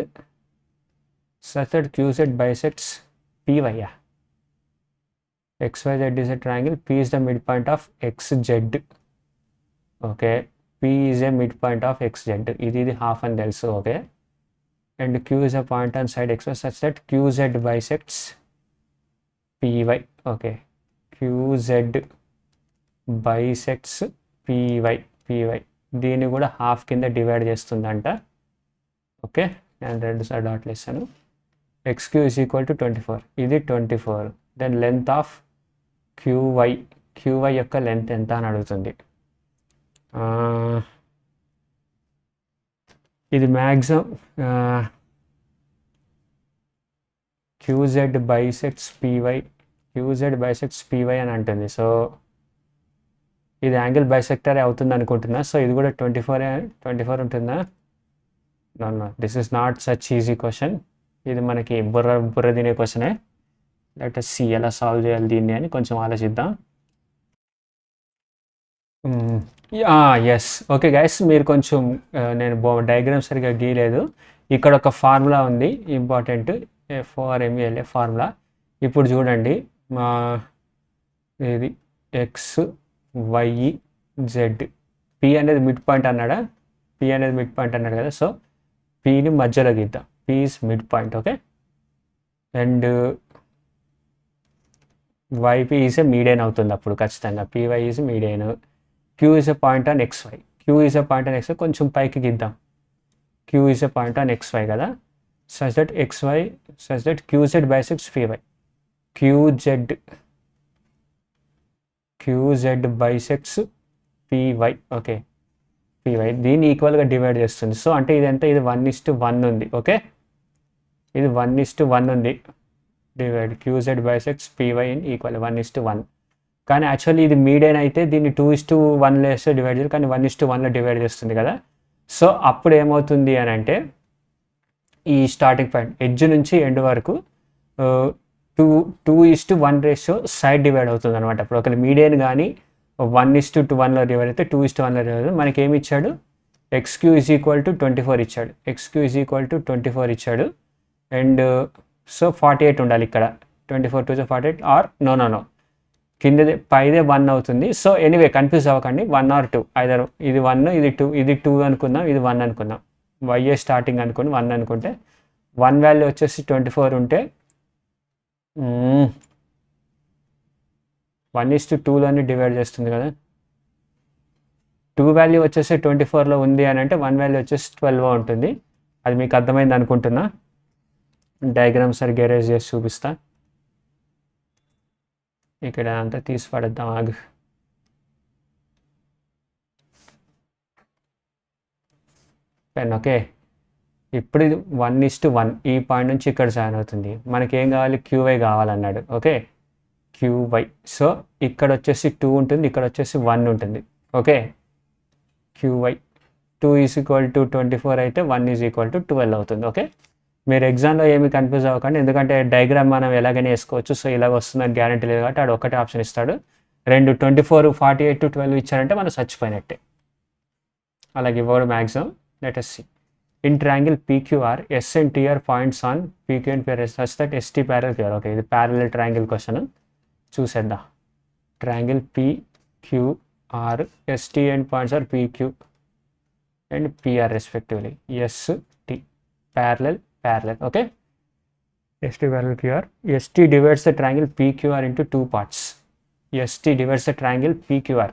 such that QZ bisects PY. Yeah, XYZ is a triangle. P is the midpoint of XZ. Okay, P is a midpoint of XZ. ఇది half అని తెలుసు. Okay, and Q is a point on side XY such that QZ bisects PY. Okay, QZ bisects PY. దీన్ని కూడా half కింద divide చేస్తుందంట. Okay, నేను రెండు సార్లు డాట్లు వేస్తాను. XQ is equal to 24. ఇది 24. దెన్ లెంత్ ఆఫ్ QY యొక్క లెంత్ ఎంత అని అడుగుతుంది. ఇది మ్యాక్సిమం QZ bisects PY అని అంటుంది. సో ఇది యాంగిల్ బైసెక్టర్ అవుతుంది అనుకుంటున్నా. సో ఇది కూడా 24 ఉంటుందా? No this is not such easy question. ఇది మనకి బుర్ర తినే క్వశ్చనే. లెట్ us see ఎలా సాల్వ్ చేయాలి దీన్ని అని కొంచెం ఆలోచిద్దాం. ఎస్ ఓకే గైస్, మీరు కొంచెం నేను డయాగ్రామ్ సరిగా గీయలేదు. ఇక్కడ ఒక ఫార్ములా ఉంది ఇంపార్టెంట్, FRMULA ఫార్ములా. ఇప్పుడు చూడండి, మా ఇది ఎక్స్ వై జెడ్, పి అనేది మిడ్ పాయింట్ అన్నాడా, పి అనేది మిడ్ పాయింట్ అన్నాడు కదా. సో పిని మధ్యలో గీద్దాం, P is mid point. Okay, and YP is a median అవుతుంది అప్పుడు ఖచ్చితంగా. PY is median. Q is a point on XY. Q is a point on XY. కొంచెం పైకి గీద్దాం. Q is a point on XY కదా. Such that XY such that QZ bisects PY. QZ bisects PY. Okay, PY దీన్ని ఈక్వల్గా divide చేస్తుంది. So అంటే ఇదంతా ఇది 1:1 ఉంది. ఓకే, ఇది 1:1 ఉంది divide. QZ bisects PY in equal 1:1. కానీ యాక్చువల్లీ ఇది మీడియన్ అయితే దీన్ని 2:1 వేస్తే డివైడ్ చేయాలి, కానీ 1:1లో డివైడ్ చేస్తుంది కదా. సో అప్పుడు ఏమవుతుంది అని అంటే, ఈ స్టార్టింగ్ పాయింట్ ఎడ్జ్ నుంచి ఎండ్ వరకు 2:1 రేషియో సైడ్ డివైడ్ అవుతుంది అనమాట. అప్పుడు ఒకవేళ మీడియన్ కానీ 1:1లో డివైడ్ అయితే 2:1లో డివైడ్ అవుతుంది. మనకి ఏమి ఇచ్చాడు, XQ ఈజ్ ఈక్వల్ టు 24 ఇచ్చాడు. XQ ఈజ్ ఈక్వల్ టు 24 ఇచ్చాడు. అండ్ సో 48 ఉండాలి ఇక్కడ. 24 2 48 ఆర్ నో కిందది పైదే 1 అవుతుంది. సో ఎనీవే కన్ఫ్యూజ్ అవ్వకండి, 1 or 2 ఐదర్. ఇది 1 ఇది 2, ఇది 2 అనుకుందాం, ఇది 1 అనుకుందాం. YA స్టార్టింగ్ అనుకుని 1 అనుకుంటే 1 వాల్యూ వచ్చేసి 24 ఉంటే 1:2లోని డివైడ్ చేస్తుంది కదా. 2 వాల్యూ వచ్చేసి 24లో ఉంది అని అంటే 1 వాల్యూ వచ్చేసి 12 ఉంటుంది. అది మీకు అర్థమైంది అనుకుంటున్నా. డయాగ్రామ్ సరిగ్గా ఎరేజ్ చేసి చూపిస్తా. ఇక్కడ అంతా తీసి పడేద్దాం, ఆగు. Pen okay. ఇప్పుడు ఇది 1:1 ఈ పాయింట్ నుంచి ఇక్కడ జాయిన్ అవుతుంది. మనకి ఏం కావాలి, QY కావాలన్నాడు. Okay, QY. సో ఇక్కడ వచ్చేసి 2 ఉంటుంది, ఇక్కడ వచ్చేసి 1 ఉంటుంది. Okay, QY 2 is equal to 24 అయితే 1 ఈజ్ ఈక్వల్ టు 12 అవుతుంది. ఓకే, మీరు ఎగ్జామ్లో ఏమి కన్ఫ్యూజ్ అవ్వకండి, ఎందుకంటే డయాగ్రామ్ మనం ఎలాగైనా వేసుకోవచ్చు. సో ఇలాగ వస్తుందని గ్యారంటీ లేదు కాబట్టి ఆడు ఒకటే ఆప్షన్ ఇస్తాడు. 24 48 12 ఇచ్చారంటే మనం చచ్చిపోయినట్టే. అలాగే ఇవ్వడు maximum. Let us see. In triangle PQR, S and T are points on PQ and PR such that ST parallel QR. Okay, ఇది ప్యారలల్ ట్రయాంగిల్ క్వశ్చన్. చూసేద్దాం. Triangle PQR, ST and points are PQ and PR respectively. ST parallel. Okay, ST parallel QR. ST divides the triangle PQR into 2 parts. ST divides the triangle PQR.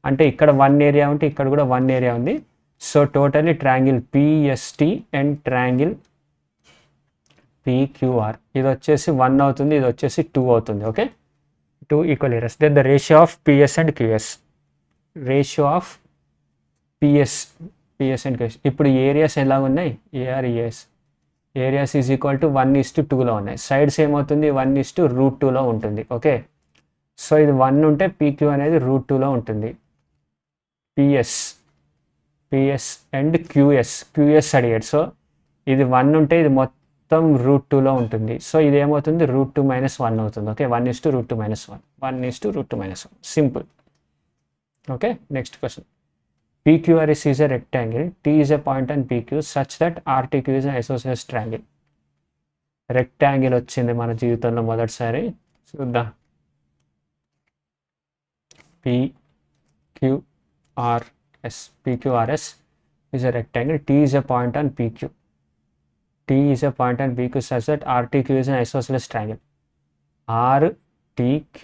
అంటే ఇక్కడ 1 area ఉంటే ఇక్కడ కూడా 1 area ఉంది. So totally triangle PST and triangle PQR ఇది వచ్చేసి 1 అవుతుంది, ఇది వచ్చేసి 2 అవుతుంది. Okay, 2 equal areas. Then the ratio of PS and QS. Ratio of PS and QS. ఇప్పుడు ఏరియాస్ ఎలా ఉన్నాయి, ARES areas is equal to 1:2లో ఉన్నాయి. సైడ్స్ ఏమవుతుంది, 1:2లో ఉంటుంది. ఓకే, సో ఇది 1 ఉంటే PQ అనేది √2లో ఉంటుంది. PS అండ్ QS అడిగాడు. సో ఇది 1 ఉంటే ఇది మొత్తం √2లో ఉంటుంది. సో ఇది ఏమవుతుంది, √2 - 1 అవుతుంది. Okay, 1:√2 - 1 1:√2 - 1 simple. Okay, next question. PQRS is a rectangle. T is a point on PQ such that RTQ is an isosceles triangle. Rectangle వచ్చింది మన జీవితంలో మొదటిసారి. చూద్దాం. PQRS is a rectangle. T is a point on PQ. T is a point on PQ such that RTQ is an isosceles triangle. RTQ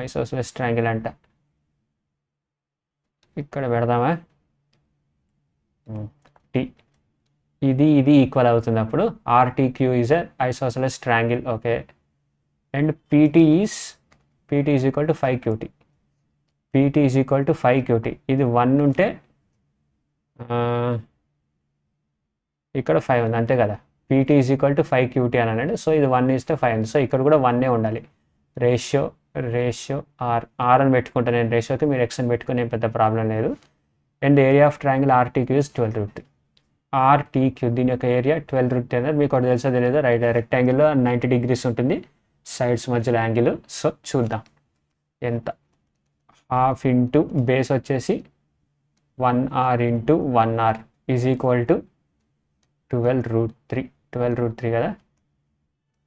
isosceles triangle అంట. ఇక్కడ పెడదామా, T ఇది equal అవుతుంది. అప్పుడు RTQ is a isosceles triangle. Okay, and PT is equal to 5QT. PT is equal to 5QT. ఇది 1 ఉంటే ఇక్కడ 5 ఉంది అంతే కదా. PT is equal to 5QT అని అన్నాడు. సో ఇది 1 ఇస్తే 5 ఉంది. సో ఇక్కడ కూడా 1 ఉండాలి. రేషియో R అని పెట్టుకుంటే నేను రేషియోకి, మీరు X అని పెట్టుకునే పెద్ద ప్రాబ్లం లేదు. And area of triangle RTQ is 12 √3. RTQ దీని యొక్క ఏరియా 12√10. మీకు ఒకటి తెలుసో తెలియదు, రెక్టాంగిల్లో 90 degrees ఉంటుంది సైడ్స్ మధ్యలో యాంగిల్. సో చూద్దాం ఎంత. హాఫ్ ఇంటూ బేస్ వచ్చేసి 1r into 1r is equal to 12√3. 12√3 కదా.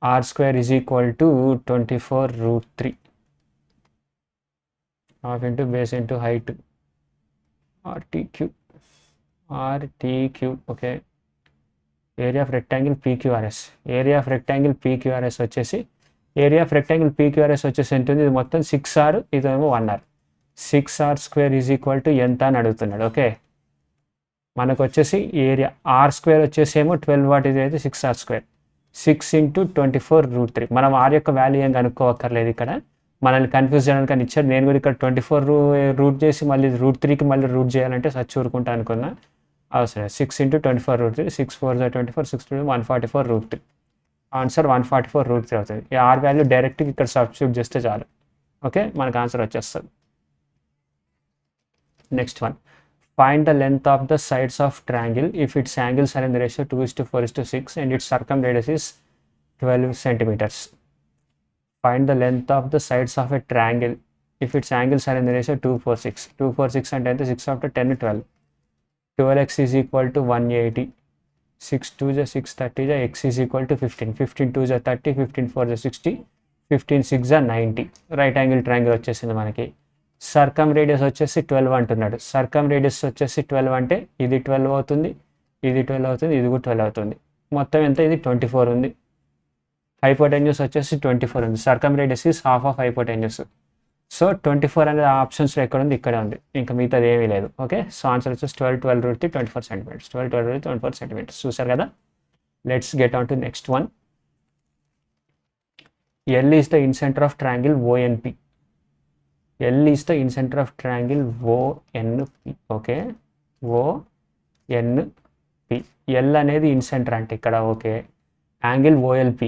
r² is equal to 24√3. Half into base into height RTQ. Okay. Area of rectangle PQRS. Area of rectangle PQRS వచ్చేసి ఎంత ఉంది? ఇది మొత్తం 6r, ఇదేమో 1r. 6r² is equal to ఎంత అని అడుగుతున్నాడు. ఓకే, మనకు వచ్చేసి ఏరియా r² వచ్చేసి ఏమో 12 వాట్, ఇది అయితే 6r². 6 ఇంటూ 24√3. మనం r యొక్క వాల్యూ ఏం కనుక్కోవక్కర్లేదు ఇక్కడ, మనల్ని కన్ఫ్యూజ్ చేయడానికి అని ఇచ్చారు. నేను కూడా ఇక్కడ 24 రూట్ చేసి మళ్ళీ √3కి మళ్ళీ రూట్ చేయాలంటే సచ్ ఊరుకుంటా అనుకున్నా, అవసరం. 6 ఇంటూ 24√3, 6 4 24, 6 2 144√3. ఆన్సర్ 144√3 అవుతుంది. ఈ r వాల్యూ డైరెక్ట్గా ఇక్కడ సబ్స్టిట్యూట్ చేస్తే చాలు. ఓకే, మనకు ఆన్సర్ వచ్చేస్తుంది. Next one, find the length of the sides of triangle if its angles are in the ratio 2:4:6 and its circumradius is 12 centimeters. Find the length of the sides of a triangle if its angles are in the ratio 2:4:6. 2:4:6 అంటే ఎంత? 6 after 10 12. 12x is equal to 180. 6 2 is 6 30 is x is equal to 15. 15 2 is 30, 15 4 is 60, 15 6 is 90. Right angle triangle వచ్చేసింది మనకి. సర్కమ్ radius వచ్చేసి 12 అంటున్నాడు. సర్కమ్ radius వచ్చేసి 12 అంటే ఇది 12 అవుతుంది, ఇది 12 అవుతుంది, ఇది కూడా 12 అవుతుంది. మొత్తం ఎంత? ఇది 24 ఉంది. హైపోటెన్యూస్ వచ్చేసి 24 ఉంది. Circumradius is half of hypotenuse. So 24 అనేది ఆప్షన్స్లో ఎక్కడ ఉంది? ఇక్కడే ఉంది, ఇంకా మిగతాది ఏమీ లేదు. ఓకే, సో ఆన్సర్ వచ్చేసి 12√3 24 centimeters. 12 24 centimeters. చూసారు కదా. Let's get on to next one. L is the incenter of triangle ONP. L is the incenter of triangle ONP. Okay, ONP. L అనేది ఇన్సెంటర్ అంటే ఇక్కడ. Okay, angle OLP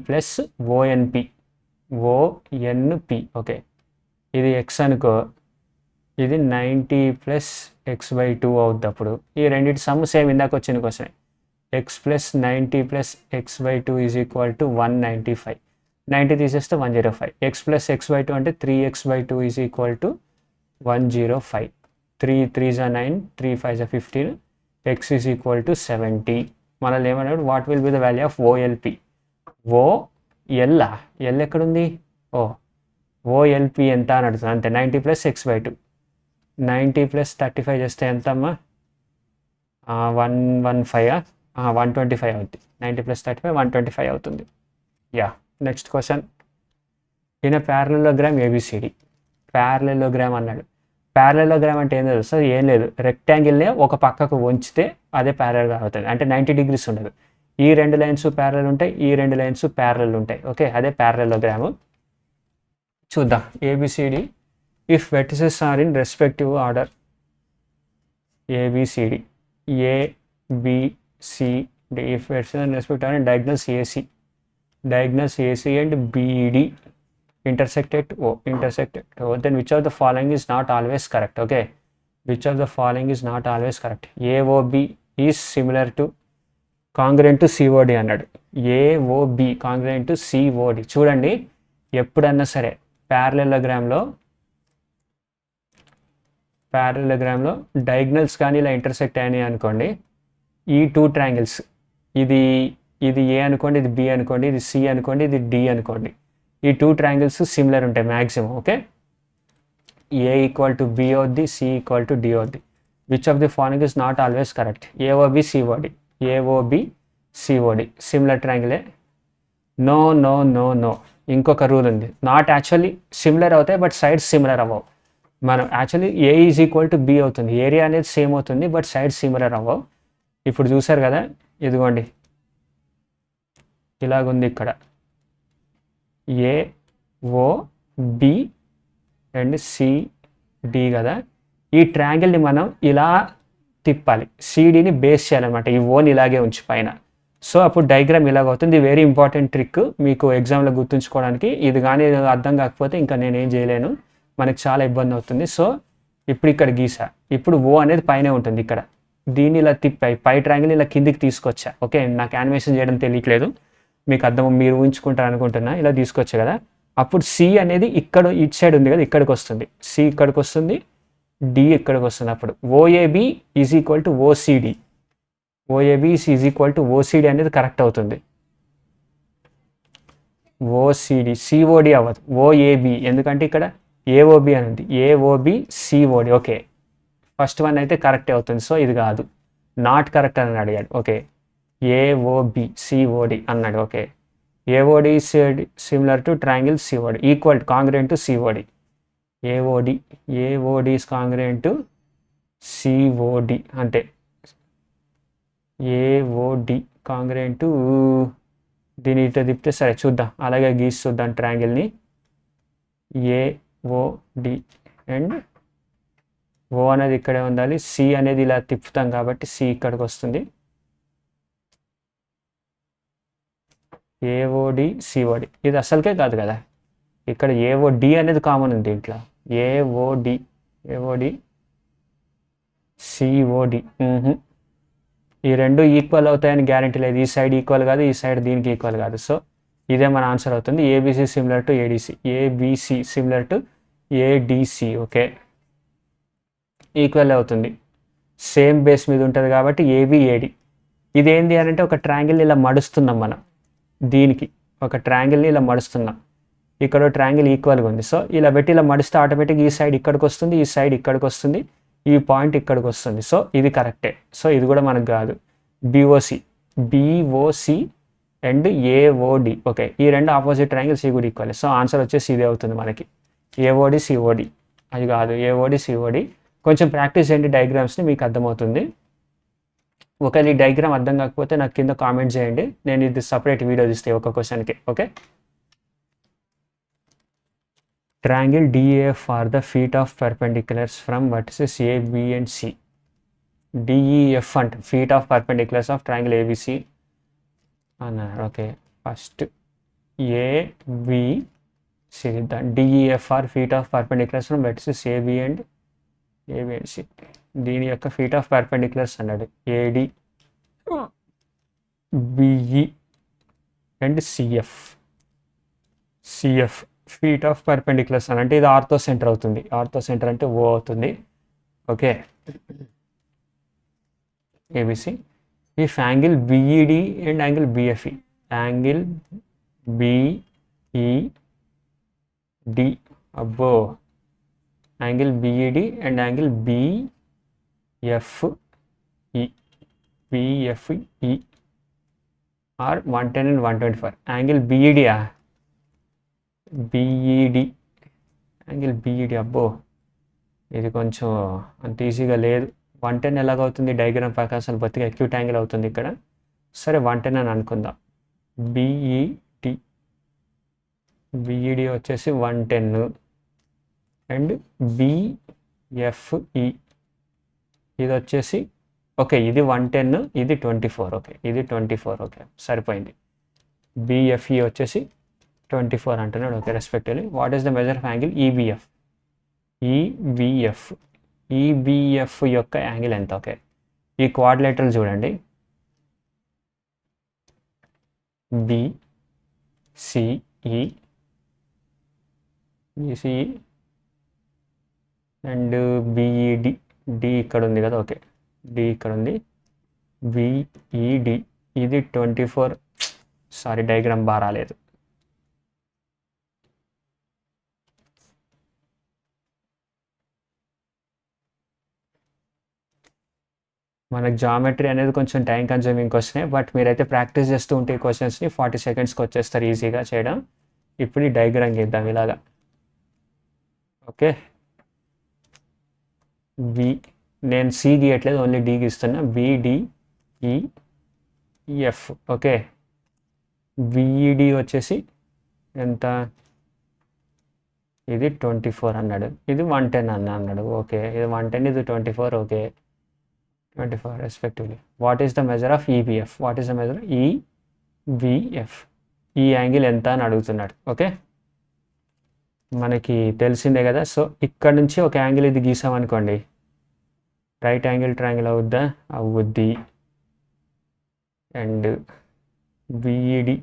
plus ONP. Okay, ఇది x అనుకో, ఇది 90 plus x/2 అవుద్ది. అప్పుడు ఈ రెండింటి సమ్ సేమ్ ఇందాక వచ్చిన question. x plus 90 plus x/2 is equal to 195. 90 తీసేస్తే 105. x ప్లస్ x/2 అంటే 3x/2 is equal to 105. 3 3 is 9, 3 5 is 15, x is equal to 70. మనల్ని ఏమన్నాడు? What will be the value of OLP. L ఎక్కడుంది? OLP ఎంత అని అడుగుతుంది. అంతే, 90 ప్లస్ x/2. 90 ప్లస్ 35 చేస్తే ఎంత అమ్మా? 125 అవుతుంది. 90 ప్లస్ 35 125 అవుతుంది. Yeah, next question. In a parallelogram ABCD. Parallelogram అన్నాడు. ప్యారలలోగ్రామ్ అంటే ఏం తెలుసు? ఏం లేదు, రెక్టాంగిల్నే ఒక పక్కకు వంచితే అదే ప్యారలల్ అవుతుంది. అంటే 90 degrees ఉండదు. ఈ రెండు లైన్స్ ప్యారలల్ ఉంటాయి, ఈ రెండు లైన్స్ ప్యారలల్ ఉంటాయి. ఓకే, అదే ప్యారలలోగ్రామ్. చూద్దాం. ABCD if vertices are in respective order. ABCD if vertices in respective order diagonals AC and BD intersected O, then which of the following is not always correct? Okay, which of the following is not always correct? AOB is similar to congruent to COD అన్నాడు. AOB congruent to COD. చూడండి, ఎప్పుడన్నా సరే ప్యారలలోగ్రామ్లో diagonals కానీ ఇలా intersect అయినాయి అనుకోండి, ఈ two triangles, ఇది A అనుకోండి, ఇది B అనుకోండి, ఇది C అనుకోండి, ఇది D అనుకోండి, ఈ టూ ట్రయాంగిల్స్ సిమిలర్ ఉంటాయి maximum. Okay, A equal to B అవుద్ది, C ఈక్వల్ టు D అవుద్ది. Which of the following is not always correct? AOB COD similar ట్రయాంగిలే. నో. ఇంకొక రూల్ ఉంది. నాట్ యాక్చువల్లీ సిమిలర్ అవుతాయి, బట్ సైడ్స్ సిమిలర్ అవ్వవు. మనం actually A is equal to B అవుతుంది, area అనేది సేమ్ అవుతుంది, బట్ సైడ్స్ సిమిలర్ అవ్వవు. ఇప్పుడు చూసారు కదా, ఇదిగోండి ఇలాగుంది ఇక్కడ AOB అండ్ CD కదా. ఈ ట్రయాంగిల్ని మనం ఇలా తిప్పాలి, CDని బేస్ చేయాలన్నమాట, ఈ ఓని ఇలాగే ఉంచి పైన. సో అప్పుడు డయాగ్రామ్ ఇలాగవుతుంది. వెరీ ఇంపార్టెంట్ ట్రిక్ మీకు ఎగ్జామ్లో గుర్తుంచుకోవడానికి. ఇది కానీ అర్థం కాకపోతే ఇంకా నేనేం చేయలేను. మనకి చాలా ఇబ్బంది అవుతుంది. సో ఇప్పుడు ఇక్కడ గీసా, ఇప్పుడు ఓ అనేది పైనే ఉంటుంది ఇక్కడ, దీన్ని ఇలా తిప్పాయి, పై ట్రయాంగిల్ ఇలా కిందికి తీసుకొచ్చా. ఓకే, నాకు యానిమేషన్ చేయడం తెలియట్లేదు, మీకు అర్థం, మీరు ఊహించుకుంటారు అనుకుంటున్నా. ఇలా తీసుకొచ్చా కదా, అప్పుడు సి అనేది ఇక్కడ ఇటు సైడ్ ఉంది కదా, ఇక్కడికి వస్తుంది, సి ఇక్కడికి వస్తుంది, డి ఇక్కడికి వస్తుంది. అప్పుడు OAB is equal to OCD, OAB is equal to OCD అనేది కరెక్ట్ అవుతుంది. ఓసిడి, సిఓడి అవ్వదు, ఓఏబి, ఎందుకంటే ఇక్కడ ఏఓబి అని ఉంది, AOB COD. Okay, first one అయితే కరెక్టే అవుతుంది. సో ఇది కాదు, నాట్ కరెక్ట్ అని అడిగాడు. ఓకే, ఏఓబి సిఓడి అన్నాడు. Okay, AOD similar to triangle COD, equal congruent to COD. AOD, AOD is congruent to COD, అంతే. ఏఓడి కాంగ్రుయెంట్ టు, దీని ఇట్లా తిప్పితే సరే చూద్దాం, అలాగే గీసి చూద్దాం ట్రయాంగిల్ని. ఏఓడి అండ్ ఓ అనేది ఇక్కడే ఉండాలి, సి అనేది ఇలా తిప్పుతాం కాబట్టి సి ఇక్కడికి వస్తుంది, ఏఓడి సిఓడి. ఇది అసలుకే కాదు కదా, ఇక్కడ ఏఓడి అనేది కామన్ ఉంది దీంట్లో, ఏఓడి, ఏఓడి సిఓడి. ఈ రెండు ఈక్వల్ అవుతాయని గ్యారంటీ లేదు, ఈ సైడ్ ఈక్వల్ కాదు, ఈ సైడ్ దీనికి ఈక్వల్ కాదు. సో ఇదే మన ఆన్సర్ అవుతుంది, ABC similar to ADC, ABC similar to ADC. Okay, equal అవుతుంది, సేమ్ బేస్ మీద ఉంటుంది కాబట్టి ఏబిఏడి. ఇదేంటి అని అంటే ఒక ట్రయాంగిల్ ఇలా మడుస్తున్నాం మనం, దీనికి ఒక ట్రయాంగిల్ని ఇలా మడుస్తున్నాం, ఇక్కడ ట్రయాంగిల్ ఈక్వల్గా ఉంది. సో ఇలా పెట్టి ఇలా మడిస్తే ఆటోమేటిక్గా ఈ సైడ్ ఇక్కడికి వస్తుంది, ఈ సైడ్ ఇక్కడికి వస్తుంది, ఈ పాయింట్ ఇక్కడికి వస్తుంది. సో ఇది కరెక్టే. సో ఇది కూడా మనకు కాదు, BOC, BOC and AOD. Okay, ఈ రెండు ఆపోజిట్ ట్రయాంగిల్స్ ఈ కూడా ఈక్వల్. సో ఆన్సర్ వచ్చేసి ఇదే అవుతుంది మనకి, ఏఓడి సిఓడి. అది కాదు, ఏఓడి సిఓడి. కొంచెం ప్రాక్టీస్ చేయండి డయాగ్రామ్స్ని, మీకు అర్థమవుతుంది. ఒకవేళ ఈ డయాగ్రామ్ అర్థం కాకపోతే నాకు కింద కామెంట్ చేయండి, నేను ఇది సపరేట్ వీడియో తీస్తే ఒక క్వశ్చన్కి. Okay, triangle DEF are the feet of perpendiculars from vertices A, B and C. DEF and feet of perpendiculars of triangle ABC అన్నారు. Okay, first ABC, DEF are feet of perpendiculars from vertices AB and C. దీని యొక్క feet of perpendiculars అన్నాడు, AD, BE and CF. Feet of perpendiculars అని అంటే ఇది orthocentre అవుతుంది, orthocentre అంటే O అవుతుంది. Okay, ABC. If angle BED and angle BFE, angle BED, అబ్బో, angle BED and angle BFE are 110 and 124. యాంగిల్ బిఈడియా, బిఈడి, యాంగిల్ బిఈడి, అబ్బో ఇది కొంచెం అంత ఈజీగా లేదు. 110 ఎలాగవుతుంది డయాగ్రామ్ ప్రకారం, అసలు బతిగా అక్యూట్ యాంగిల్ అవుతుంది ఇక్కడ. సరే 110 అని అనుకుందాం. బిఈడి వచ్చేసి 110 అండ్ బిఎఫ్ఈ ఇది వచ్చేసి, ఓకే ఇది 110, ఇది 24. ఓకే, ఇది 24. ఓకే, సరిపోయింది. బిఎఫ్ఈ వచ్చేసి 24 అంటున్నాడు. Okay, respectively. What is the measure of angle EBF? EBF యొక్క యాంగిల్ ఎంత? ఓకే, ఈ క్వాడ్రిలేటరల్ చూడండి, బిసిఈ అండ్ బిఈడి, డి ఇక్కడ ఉంది కదా. ఓకే, డి ఇక్కడ ఉంది, బిఈడి ఇది 24. సారీ, డయాగ్రామ్ బాగా రాలేదు. మనకు జామెట్రీ అనేది కొంచెం టైం కన్జ్యూమింగ్ క్వశ్చనే, బట్ మీరైతే ప్రాక్టీస్ చేస్తూ ఉంటే ఈ క్వశ్చన్స్ని 40 సెకండ్స్కి వచ్చేస్తారు ఈజీగా చేయడం. ఇప్పుడు ఈ డయాగ్రామ్ గీద్దాం ఇలాగా. ఓకే, నేను సి గీయట్లేదు, ఓన్లీ డి గీస్తున్నా. బిడిఈఎఫ్. ఓకే, బిఈడి వచ్చేసి ఎంత? ఇది 24 అన్నాడు, ఇది 110 అన్నాడు. ఓకే, ఇది 110, ఇది 24. Okay, 24 respectively. What is the measure of EBF? What is the measure EBF? ఈ యాంగిల్ ఎంత అని అడుగుతున్నాడు. ఓకే, మనకి తెలిసిందే కదా. సో ఇక్కడ నుంచి ఒక యాంగిల్ ఇది గీసామనుకోండి, రైట్ యాంగిల్ ట్రయాంగిల్ అవుద్దా? అవుద్ది. అండ్ బిఈడి